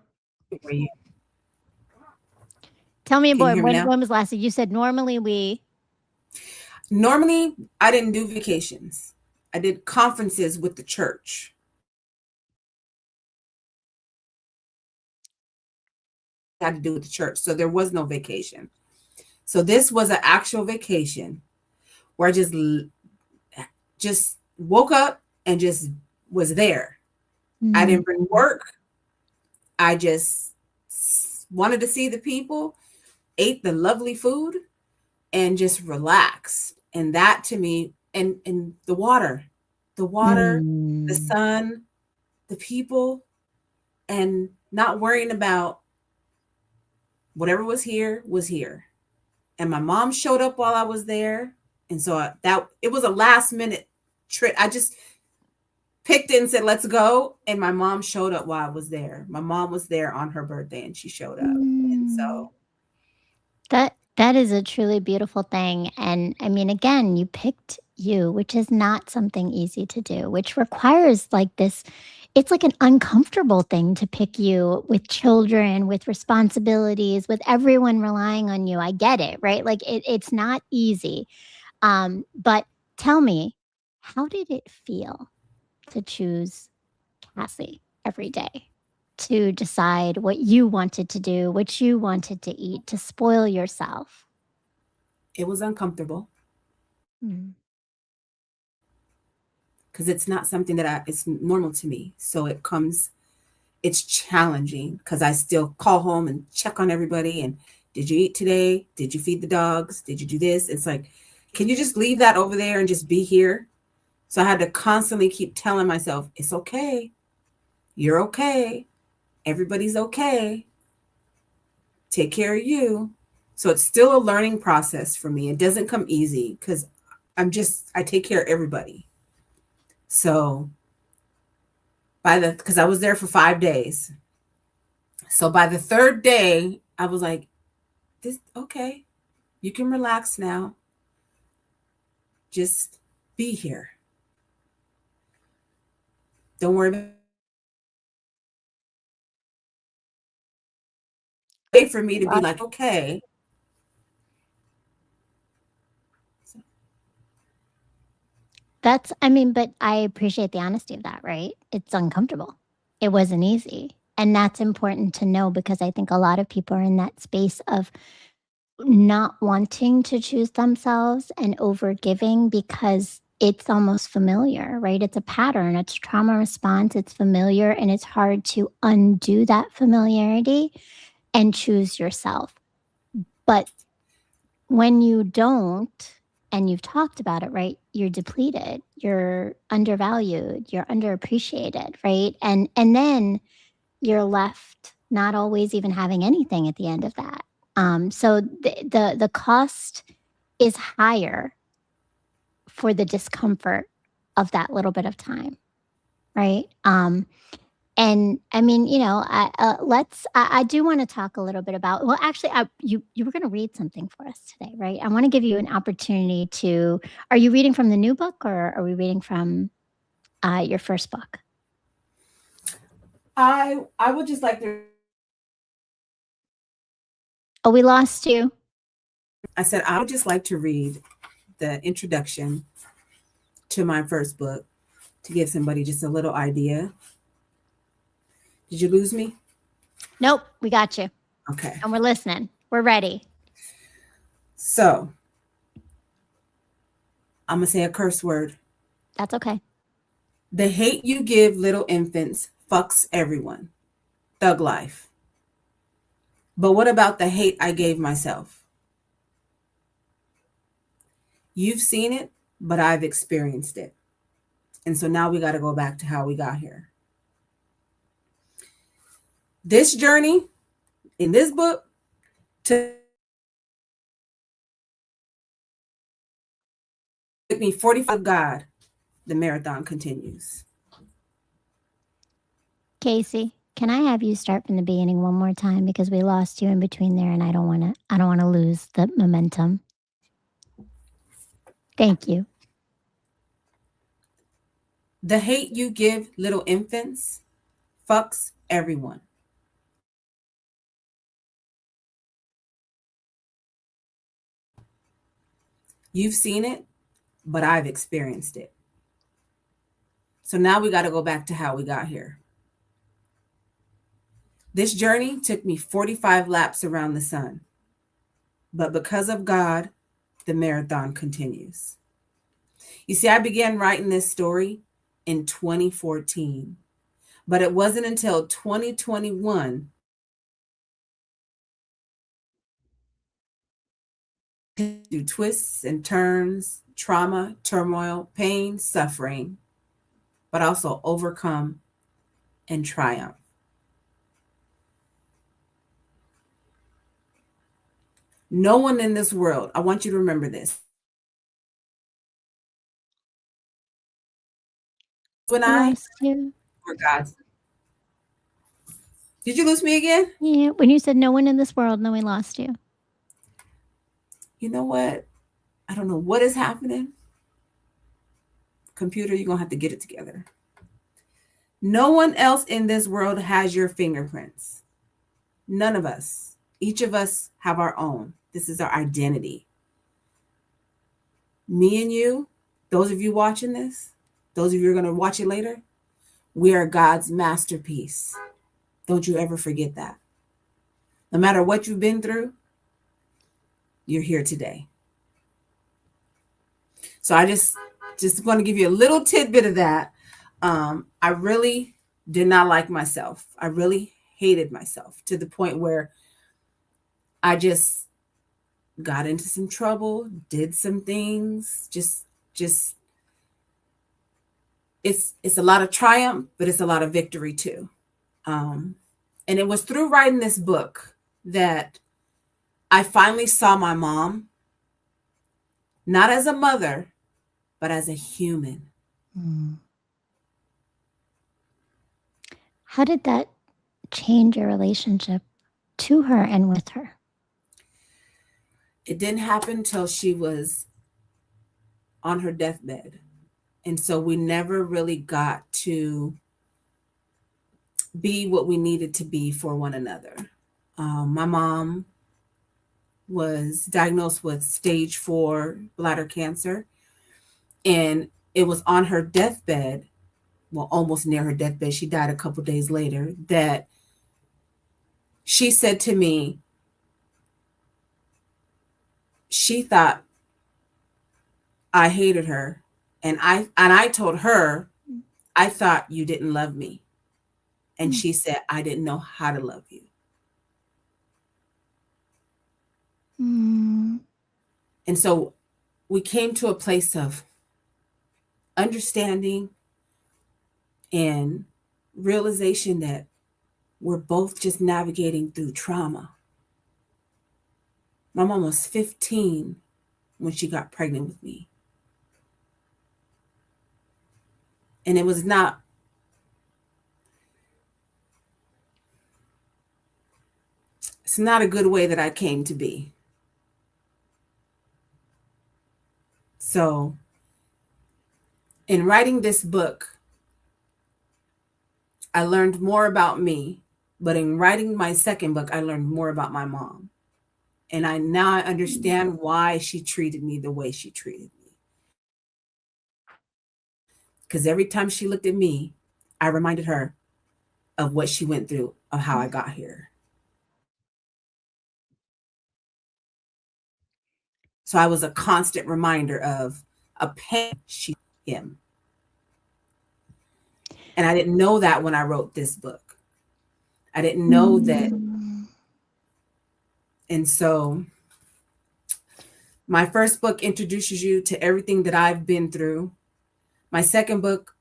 Tell me Can you more. hear me now? When was last? You said normally we. Normally, I didn't do vacations. I did conferences with the church. Had to do with the church. So there was no vacation. So this was an actual vacation where I just woke up and just was there. I didn't bring work. I just wanted to see the people, ate the lovely food, and just relaxed. And that to me, and the water, the Mm. sun, the people, and not worrying about whatever was here was here. And my mom showed up while I was there, and so that it was a last minute trip. I just picked it and said, "Let's go." And my mom showed up while I was there. My mom was there on her birthday, and she showed up. And Mm. so That is a truly beautiful thing, and I mean, again, you picked you, which is not something easy to do, which requires, like, this it's like an uncomfortable thing to pick you with children, with responsibilities, with everyone relying on you. I get it, right? Like, it's not easy, but tell me, how did it feel to choose Cassie every day? To decide what you wanted to do, what you wanted to eat, to spoil yourself? it was uncomfortable Mm. because it's not something that it's normal to me. So it's challenging because I still call home and check on everybody. And did you eat today? Did you feed the dogs? Did you do this? It's like, can you just leave that over there and just be here? So I had to constantly keep telling myself, it's okay. You're okay. Everybody's okay. Take care of you. So it's still a learning process for me. It doesn't come easy because I take care of everybody. So because I was there for 5 days. So by the third day, I was like, this, okay, you can relax now. Just be here. Don't worry about wait for me to be like, okay. That's I mean, but I appreciate the honesty of that, right? It's uncomfortable. It wasn't easy, and that's important to know because I think a lot of people are in that space of not wanting to choose themselves and overgiving because it's almost familiar, right? It's a pattern, it's trauma response, it's familiar, and it's hard to undo that familiarity and choose yourself. But when you don't, and you've talked about it, right? You're depleted, you're undervalued, you're underappreciated, right? And then you're left not always even having anything at the end of that. So the cost is higher for the discomfort of that little bit of time, right? And I mean, I do want to talk a little bit about. Well, actually, you were going to read something for us today, right? I want to give you an opportunity to. Are you reading from the new book, or are we reading from your first book? I would just like to. Oh, we lost you. I said I would just like to read the introduction to my first book to give somebody just a little idea. Did you lose me? Nope, we got you, Okay. and we're listening. We're ready. So I'm gonna say a curse word. That's okay. The hate you give little infants fucks everyone. Thug life. But what about the hate I gave myself? You've seen it, but I've experienced it. And so now we got to go back to how we got here. This journey in this book took me 45. God, the marathon continues. Casey, can I have you start from the beginning one more time because we lost you in between there, and I don't want to lose the momentum. Thank you. The hate you give little infants fucks everyone. You've seen it, but I've experienced it. So now we got to go back to how we got here. This journey took me 45 laps around the sun. But because of God, the marathon continues. You see, I began writing this story in 2014, but it wasn't until 2021 through twists and turns, trauma, turmoil, pain, suffering, but also overcome and triumph. No one in this world, I want you to remember this. When I I lost you. were God's. Did you lose me again? Yeah, when you said no one in this world, no, we lost you. You know what? I don't know what is happening. Computer, you're going to have to get it together. No one else in this world has your fingerprints. None of us. Each of us have our own. This is our identity. Me and you, those of you watching this, those of you who are going to watch it later, we are God's masterpiece. Don't you ever forget that. No matter what you've been through, you're here today. So I just want to give you a little tidbit of that. I really did not like myself. I really hated myself to the point where I just got into some trouble, did some things, just it's a lot of triumph, but it's a lot of victory too. And it was through writing this book that I finally saw my mom, not as a mother, but as a human. How did that change your relationship to her and with her? It didn't happen till she was on her deathbed. And so we never really got to be what we needed to be for one another. My mom was diagnosed with stage 4 bladder cancer. And it was on her deathbed, well, almost near her deathbed, she died a couple days later, that she said to me, she thought I hated her. And I told her, I thought you didn't love me. And she said, I didn't know how to love you. And so we came to a place of understanding and realization that we're both just navigating through trauma. My mom was 15 when she got pregnant with me. And it's not a good way that I came to be. So in writing this book, I learned more about me, but in writing my second book, I learned more about my mom. And I understand why she treated me the way she treated me. Because every time she looked at me, I reminded her of what she went through, of how I got here. So I was a constant reminder of a pain she him. And I didn't know that when I wrote this book. I didn't know that. And so my first book introduces you to everything that I've been through. My second book,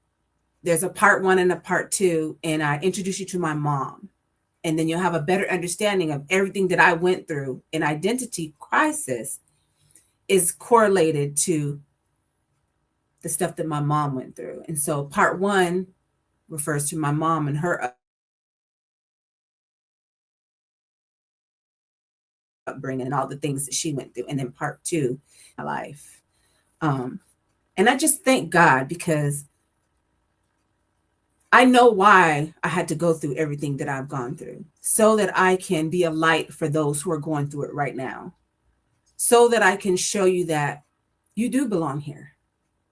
there's a part 1 and a part 2, and I introduce you to my mom. And then you'll have a better understanding of everything that I went through. And identity crisis is correlated to the stuff that my mom went through. And so part 1 refers to my mom and her upbringing and all the things that she went through. And then part 2, my life. And I just thank God, because I know why I had to go through everything that I've gone through, so that I can be a light for those who are going through it right now, so that I can show you that You do belong here.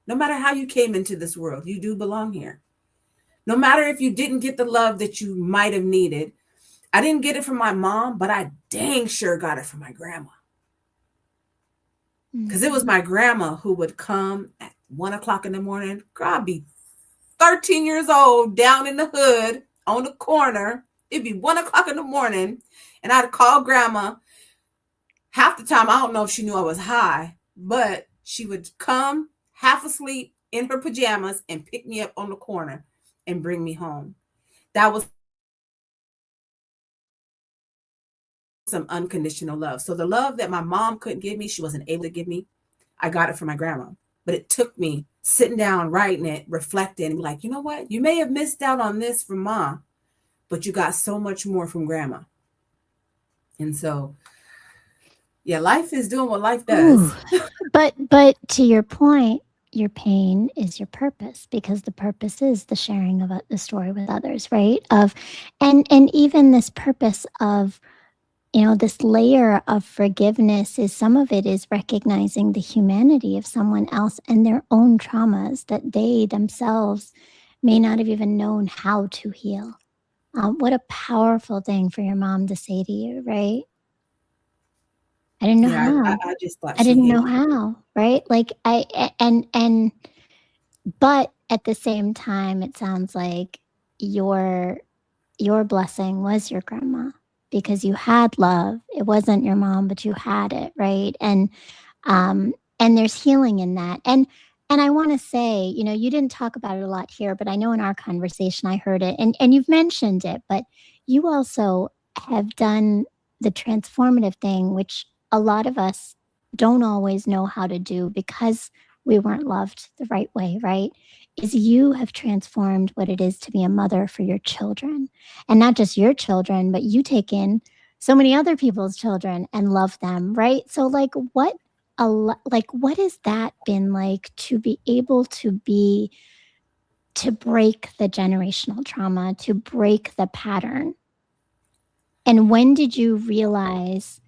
No matter how you came into this world, you do belong here. No matter if you didn't get the love that you might have needed. I didn't get it from my mom, but I dang sure got it from my grandma. Because it was my grandma who would come at 1 o'clock in the morning. Girl, I'd be 13 years old down in the hood on the corner. It'd be 1 o'clock in the morning. And I'd call grandma. Half the time, I don't know if she knew I was high, but she would come half asleep in her pajamas and pick me up on the corner and bring me home. That was some unconditional love. So the love that my mom couldn't give me, she wasn't able to give me. I got it from my grandma. But it took me sitting down, writing it, reflecting, and be like, you know what? You may have missed out on this from mom, but you got so much more from grandma. And so, yeah, life is doing what life does. Ooh. But to your point, your pain is your purpose, because the purpose is the sharing of the story with others, right? And even this purpose of, this layer of forgiveness, is some of it is recognizing the humanity of someone else and their own traumas that they themselves may not have even known how to heal. What a powerful thing for your mom to say to you, right? I didn't know Yeah, how. I just thought I she didn't hated know me. how, right? Like but at the same time, it sounds like your blessing was your grandma, because you had love. It wasn't your mom, but you had it, right? And there's healing in that. And I want to say, you didn't talk about it a lot here, but I know in our conversation I heard it, and you've mentioned it, but you also have done the transformative thing, which a lot of us don't always know how to do because we weren't loved the right way, right? Is you have transformed what it is to be a mother for your children. And not just your children, but you take in so many other people's children and love them, right? So what has that been like, to be able to break the generational trauma, to break the pattern? And when did you realize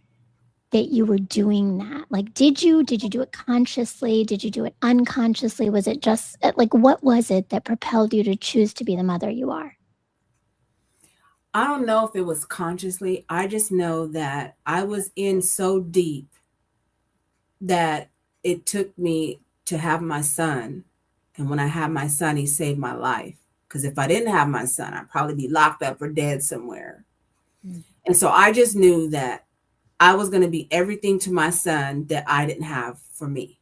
that you were doing that? Like, did you do it consciously? Did you do it unconsciously? Was it just like, what was it that propelled you to choose to be the mother you are? I don't know if it was consciously. I just know that I was in so deep that it took me to have my son. And when I had my son, he saved my life. Because if I didn't have my son, I'd probably be locked up or dead somewhere. Mm. And so I just knew that I was going to be everything to my son that I didn't have for me.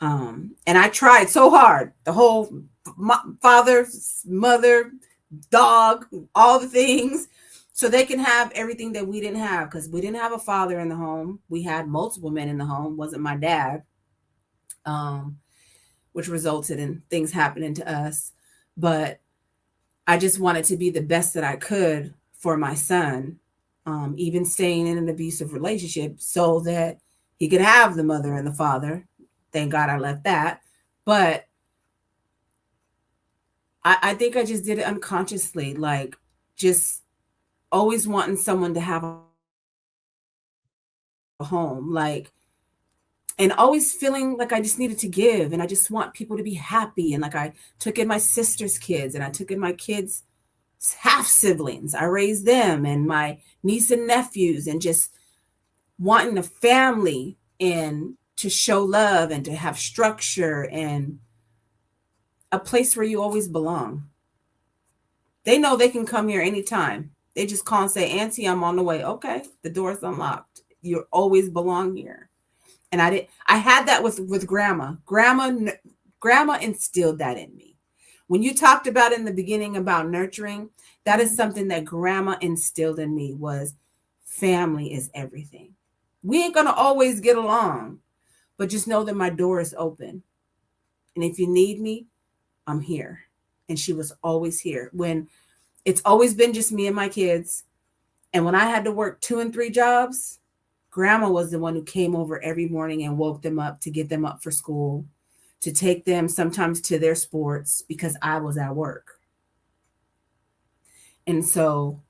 And I tried so hard, the whole father, mother, dog, all the things, so they can have everything that we didn't have, because we didn't have a father in the home. We had multiple men in the home. Wasn't my dad, which resulted in things happening to us. But I just wanted to be the best that I could for my son, even staying in an abusive relationship so that he could have the mother and the father. Thank God I left that. But I think I just did it unconsciously, like just always wanting someone to have a home, like, and always feeling like I just needed to give, and I just want people to be happy. And like I took in my sister's kids, and I took in my kids' half siblings. I raised them and my niece and nephews, and just wanting a family and to show love and to have structure and a place where you always belong. They know they can come here anytime. They just call and say, Auntie, I'm on the way. Okay, the door's unlocked. You always belong here. And I had that with grandma. Grandma instilled that in me. When you talked about in the beginning about nurturing, that is something that grandma instilled in me, was family is everything. We ain't going to always get along, but just know that my door is open. And if you need me, I'm here. And she was always here. When it's always been just me and my kids. And when I had to work 2 and 3 jobs, grandma was the one who came over every morning and woke them up to get them up for school, to take them sometimes to their sports, because I was at work. And so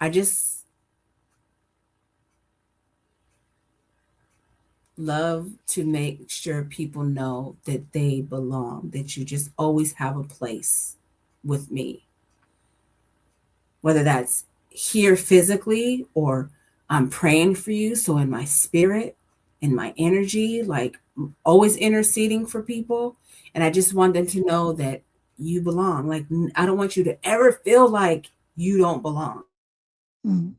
I just, love to make sure people know that they belong, that you just always have a place with me, whether that's here physically or I'm praying for you. So in my spirit, in my energy, like always interceding for people. And I just want them to know that you belong. Like, I don't want you to ever feel like you don't belong. Mm.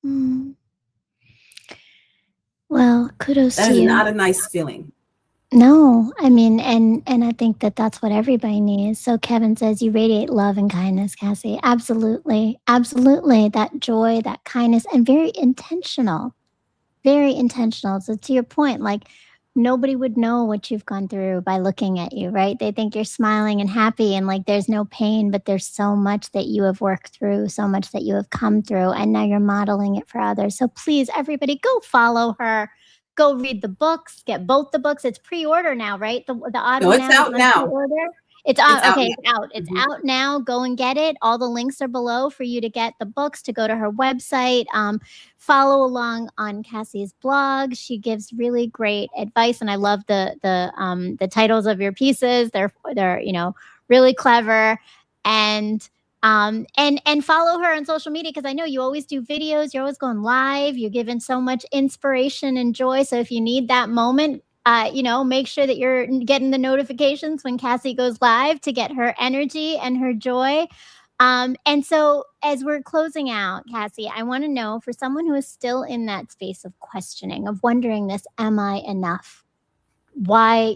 Mm. Well, kudos That to is you. not a nice feeling. No, I mean, and I think that that's what everybody needs. So Kevin says you radiate love and kindness, Cassie. Absolutely, absolutely. That joy, that kindness, and very intentional. Very intentional. So to your point, like nobody would know what you've gone through by looking at you, right? They think you're smiling and happy and like there's no pain, but there's so much that you have worked through, so much that you have come through, and now you're modeling it for others. So please, everybody, go follow her. Go read the books. Get both the books. It's pre-order now, right? The No, audio it's now is out on now. pre-order. It's It's on. out Okay, now. it's out. It's Mhm. out now. Go and get it. All the links are below for you to get the books. To go to her website. Follow along on Cassie's blog. She gives really great advice, and I love the titles of your pieces. They're really clever, and and follow her on social media because I know you always do videos. You're always going live. You're giving so much inspiration and joy. So if you need that moment, make sure that you're getting the notifications when Cassie goes live to get her energy and her joy. And so, as we're closing out, Cassie, I want to know for someone who is still in that space of questioning, of wondering this, am I enough? Why,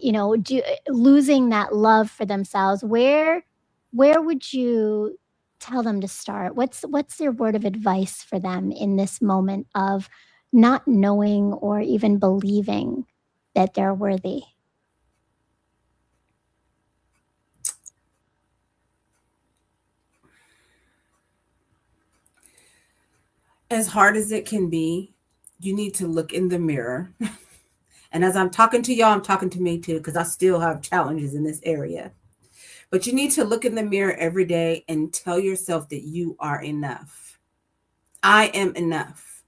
losing that love for themselves, where would you tell them to start? What's your word of advice for them in this moment of not knowing or even believing that they're worthy? As hard as it can be, you need to look in the mirror. And as I'm talking to y'all, I'm talking to me too, because I still have challenges in this area. But you need to look in the mirror every day and tell yourself that you are enough. I am enough.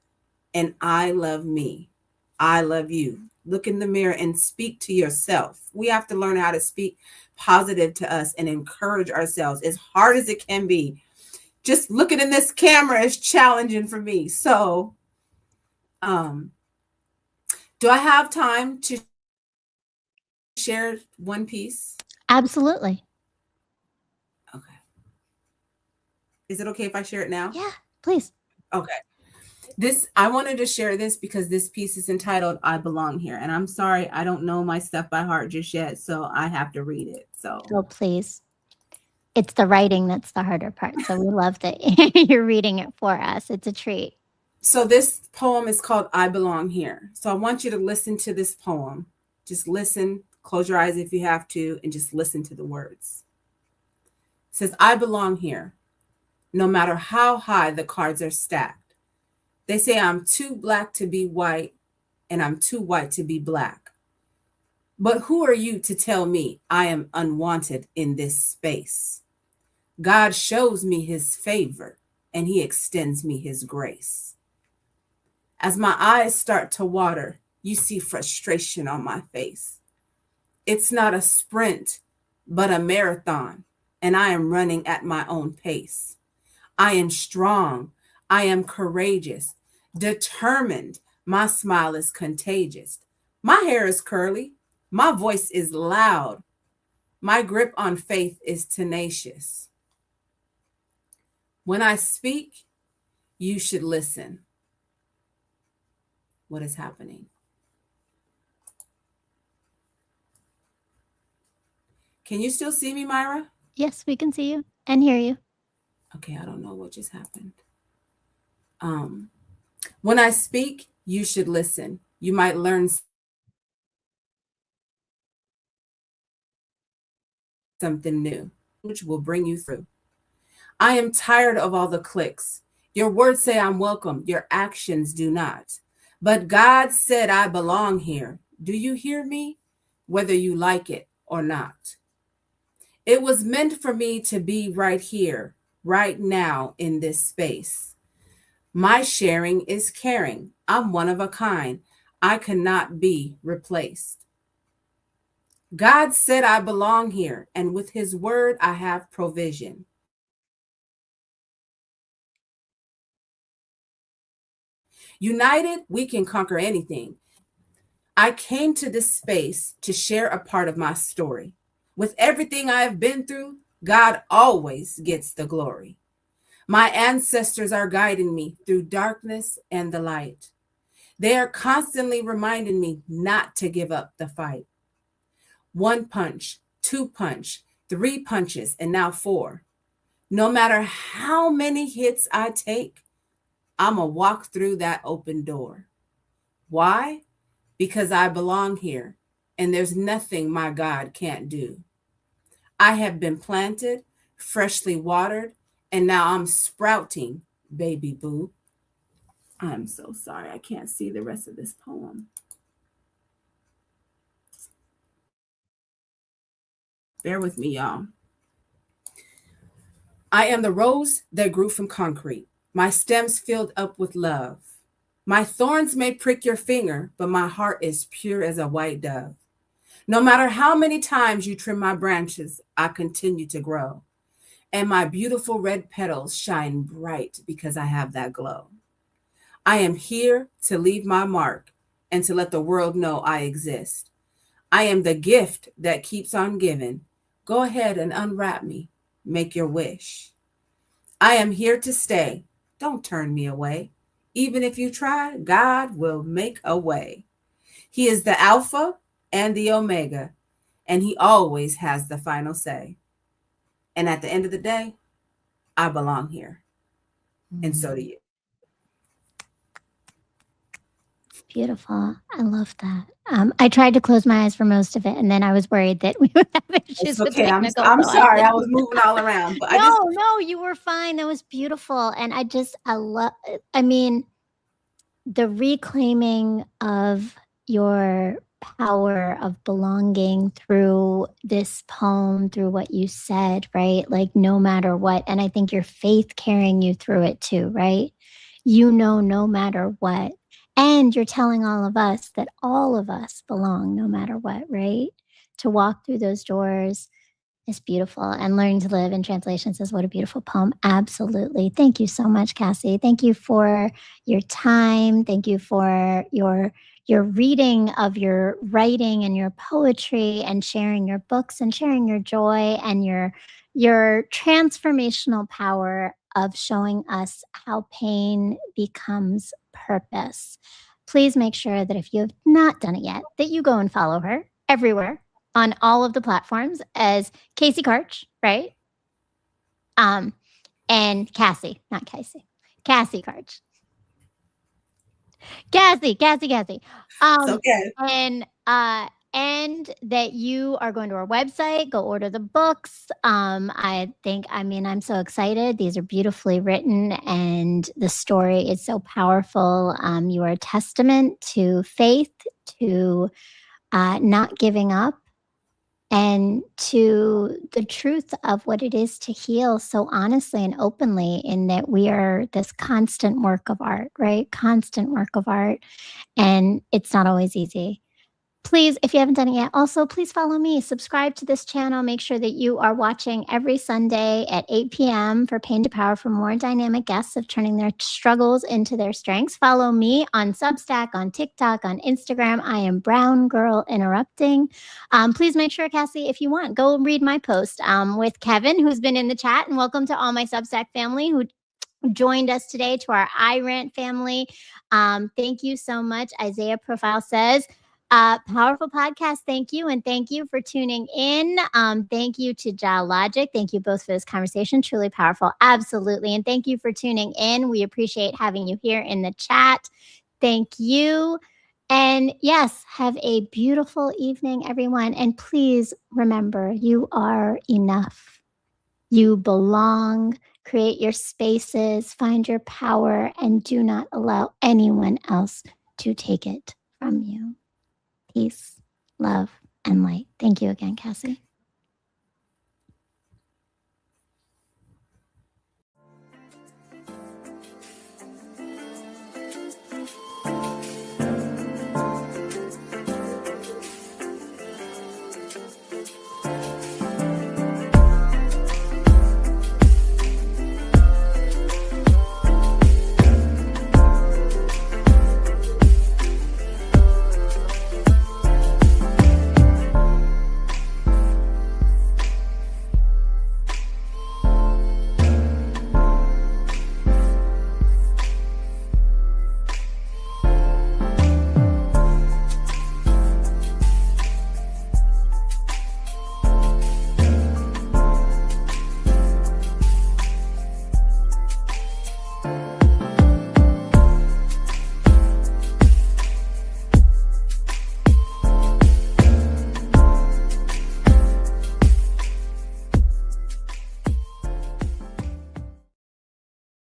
And I love me. I love you. Look in the mirror and speak to yourself. We have to learn how to speak positive to us and encourage ourselves as hard as it can be. Just looking in this camera is challenging for me. So, do I have time to share one piece? Absolutely. Okay. Is it okay if I share it now? Yeah, please. Okay. I wanted to share this because this piece is entitled I Belong Here. And I'm sorry, I don't know my stuff by heart just yet, so I have to read it. So Oh, please. It's the writing that's the harder part. So we love that you're reading it for us. It's a treat. So this poem is called I Belong Here. So I want you to listen to this poem. Just listen, close your eyes if you have to, and just listen to the words. It says, I belong here, no matter how high the cards are stacked. They say I'm too black to be white, and I'm too white to be black. But who are you to tell me I am unwanted in this space? God shows me his favor, and he extends me his grace. As my eyes start to water, you see frustration on my face. It's not a sprint, but a marathon, and I am running at my own pace. I am strong. I am courageous, determined. My smile is contagious. My hair is curly. My voice is loud. My grip on faith is tenacious. When I speak, you should listen. What is happening? Can you still see me, Myra? Yes, we can see you and hear you. Okay, I don't know what just happened. When I speak, you should listen. You might learn something new, which will bring you through. I am tired of all the clicks. Your words say I'm welcome, your actions do not. But God said I belong here. Do you hear me? Whether you like it or not. It was meant for me to be right here, right now in this space. My sharing is caring. I'm one of a kind. I cannot be replaced. God said I belong here, and with his word, I have provision. United, we can conquer anything. I came to this space to share a part of my story. With everything I have been through, God always gets the glory. My ancestors are guiding me through darkness and the light. They are constantly reminding me not to give up the fight. One punch, two punch, three punches, and now four. No matter how many hits I take, I'm going to walk through that open door. Why? Because I belong here, and there's nothing my God can't do. I have been planted, freshly watered, and now I'm sprouting, baby boo. I'm so sorry. I can't see the rest of this poem. Bear with me, y'all. I am the rose that grew from concrete, my stems filled up with love. My thorns may prick your finger, but my heart is pure as a white dove. No matter how many times you trim my branches, I continue to grow. And my beautiful red petals shine bright because I have that glow. I am here to leave my mark and to let the world know I exist. I am the gift that keeps on giving. Go ahead and unwrap me. Make your wish. I am here to stay. Don't turn me away. Even if you try, God will make a way. He is the Alpha and the Omega, and he always has the final say. And at the end of the day, I belong here. And so do you. Beautiful. I love that. I tried to close my eyes for most of it, and then I was worried that we would have issues with technical. I'm sorry. I was moving all around. But no, you were fine. That was beautiful. And I mean, the reclaiming of your power of belonging through this poem, through what you said, right? Like no matter what. And I think your faith carrying you through it too, right? No matter what. And you're telling all of us that all of us belong no matter what, right? To walk through those doors is beautiful. And Learning to Live in translation says, what a beautiful poem. Absolutely. Thank you so much, Cassie. Thank you for your time. Thank you for your reading of your writing and your poetry and sharing your books and sharing your joy and your transformational power of showing us how pain becomes purpose. Please make sure that if you have not done it yet, that you go and follow her everywhere on all of the platforms as Cassie Karch, right? And Cassie, not Casey. Cassie Karch. Cassie. Okay. And that you are going to our website, go order the books. I'm so excited. These are beautifully written and the story is so powerful. You are a testament to faith, to not giving up, and to the truth of what it is to heal so honestly and openly, in that we are this constant work of art, right? Constant work of art. And it's not always easy. Please, if you haven't done it yet, also please follow me. Subscribe to this channel. Make sure that you are watching every Sunday at 8 p.m. for Pain to Power for more dynamic guests of turning their struggles into their strengths. Follow me on Substack, on TikTok, on Instagram. I am Brown Girl Interrupting. Please make sure, Cassie, if you want, go read my post with Kevin, who's been in the chat. And welcome to all my Substack family who joined us today, to our iRant family. Thank you so much. Isaiah Profile says, powerful podcast. Thank you. And thank you for tuning in. Thank you to Logic. Thank you both for this conversation. Truly powerful. Absolutely. And thank you for tuning in. We appreciate having you here in the chat. Thank you. And yes, have a beautiful evening, everyone. And please remember, you are enough. You belong. Create your spaces, find your power, and do not allow anyone else to take it from you. Peace, love, and light. Thank you again, Cassie.